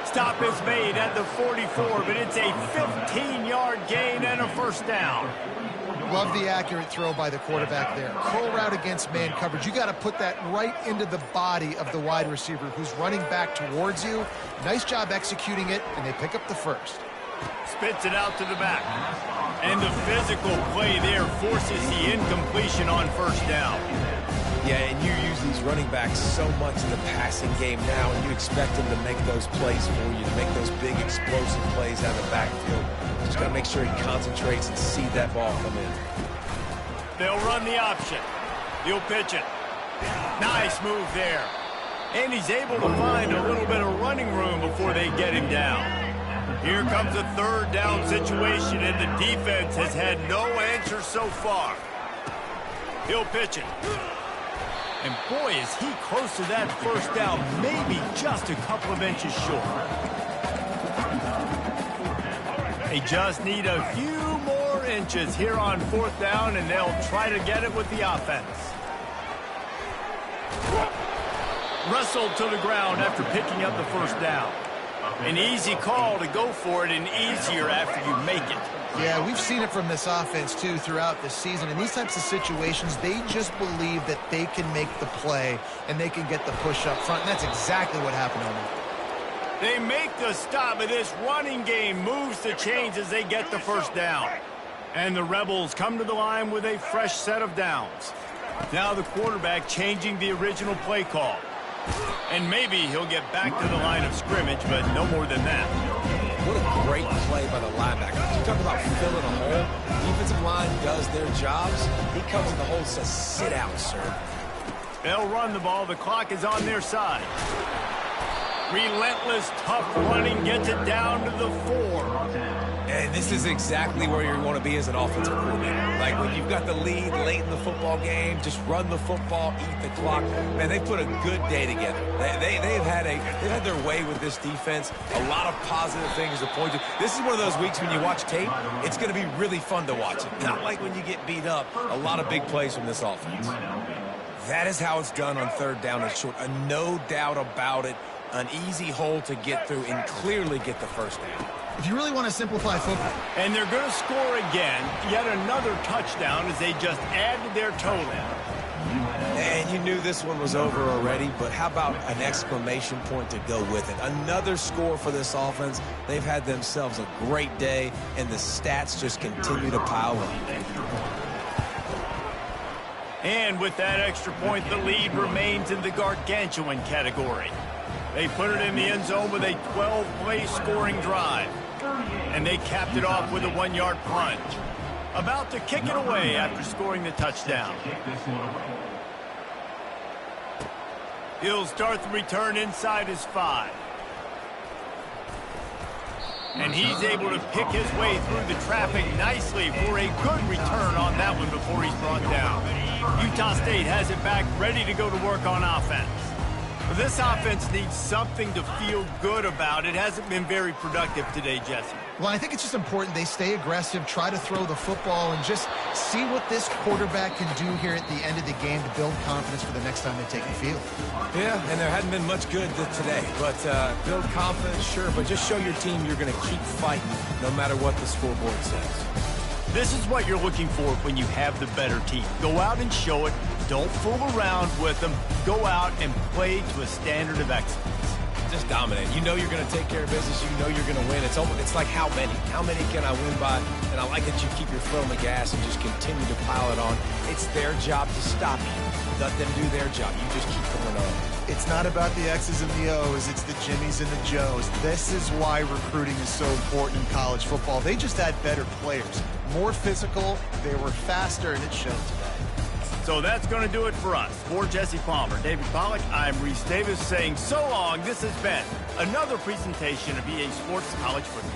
Stop is made at the 44, but it's a 15-yard gain and a first down. Love the accurate throw by the quarterback there. Curl route against man coverage. You got to put that right into the body of the wide receiver who's running back towards you. Nice job executing it, and they pick up the first. Spits it out to the back. And the physical play there forces the incompletion on first down. Yeah, and you use these running backs so much in the passing game now, and you expect them to make those plays for you, to make those big explosive plays out of the backfield. Just got to make sure he concentrates and see that ball come in. They'll run the option. He'll pitch it. Nice move there. And he's able to find a little bit of running room before they get him down. Here comes a 3rd down situation, and the defense has had no answer so far. He'll pitch it. And boy, is he close to that first down, maybe just a couple of inches short. They just need a few more inches here on 4th down, and they'll try to get it with the offense. Wrestled to the ground after picking up the first down. An easy call to go for it, and easier after you make it. Yeah, we've seen it from this offense, too, throughout the season. In these types of situations, they just believe that they can make the play and they can get the push up front, and that's exactly what happened on that. They make the stop, but this running game moves the chains as they get the first down. And the Rebels come to the line with a fresh set of downs. Now the quarterback changing the original play call. And maybe he'll get back to the line of scrimmage, but no more than that. What a great play by the linebacker. You talk about filling a hole. The defensive line does their jobs. He comes in the hole and says, sit out, sir. They'll run the ball. The clock is on their side. Relentless, tough running gets it down to the 4. And this is exactly where you want to be as an offensive coordinator. Like when you've got the lead late in the football game, just run the football, eat the clock. Man, they put a good day together. They've had their way with this defense. A lot of positive things to point to. This is one of those weeks when you watch tape, it's going to be really fun to watch it. Not like when you get beat up. A lot of big plays from this offense. That is how it's done on 3rd down and short. No doubt about it. An easy hole to get through and clearly get the first down. If you really want to simplify football. And they're going to score again, yet another touchdown as they just added their total. And you knew this one was over already, but how about an exclamation point to go with it? Another score for this offense. They've had themselves a great day, and the stats just continue to pile up. And with that extra point, the lead remains in the gargantuan category. They put it in the end zone with a 12-play scoring drive. And they capped it off with a 1-yard plunge. About to kick it away after scoring the touchdown. He'll start the return inside his 5. And he's able to pick his way through the traffic nicely for a good return on that one before he's brought down. Utah State has it back, ready to go to work on offense. This offense needs something to feel good about. It hasn't been very productive today, Jesse. Well, I think it's just important they stay aggressive, try to throw the football, and just see what this quarterback can do here at the end of the game to build confidence for the next time they take the field. Yeah, and there hadn't been much good today. But build confidence, sure, but just show your team you're going to keep fighting no matter what the scoreboard says. This is what you're looking for when you have the better team. Go out and show it. Don't fool around with them. Go out and play to a standard of excellence. Just dominate. You know you're going to take care of business. You know you're going to win. It's like how many? How many can I win by? And I like that you keep your foot on the gas and just continue to pile it on. It's their job to stop you. Let them do their job. You just keep going on. It's not about the X's and the O's. It's the Jimmies and the Joes. This is why recruiting is so important in college football. They just had better players. More physical. They were faster, and it showed today. So that's going to do it for us. For Jesse Palmer, David Pollack, I'm Reese Davis saying so long. This has been another presentation of EA Sports College Football.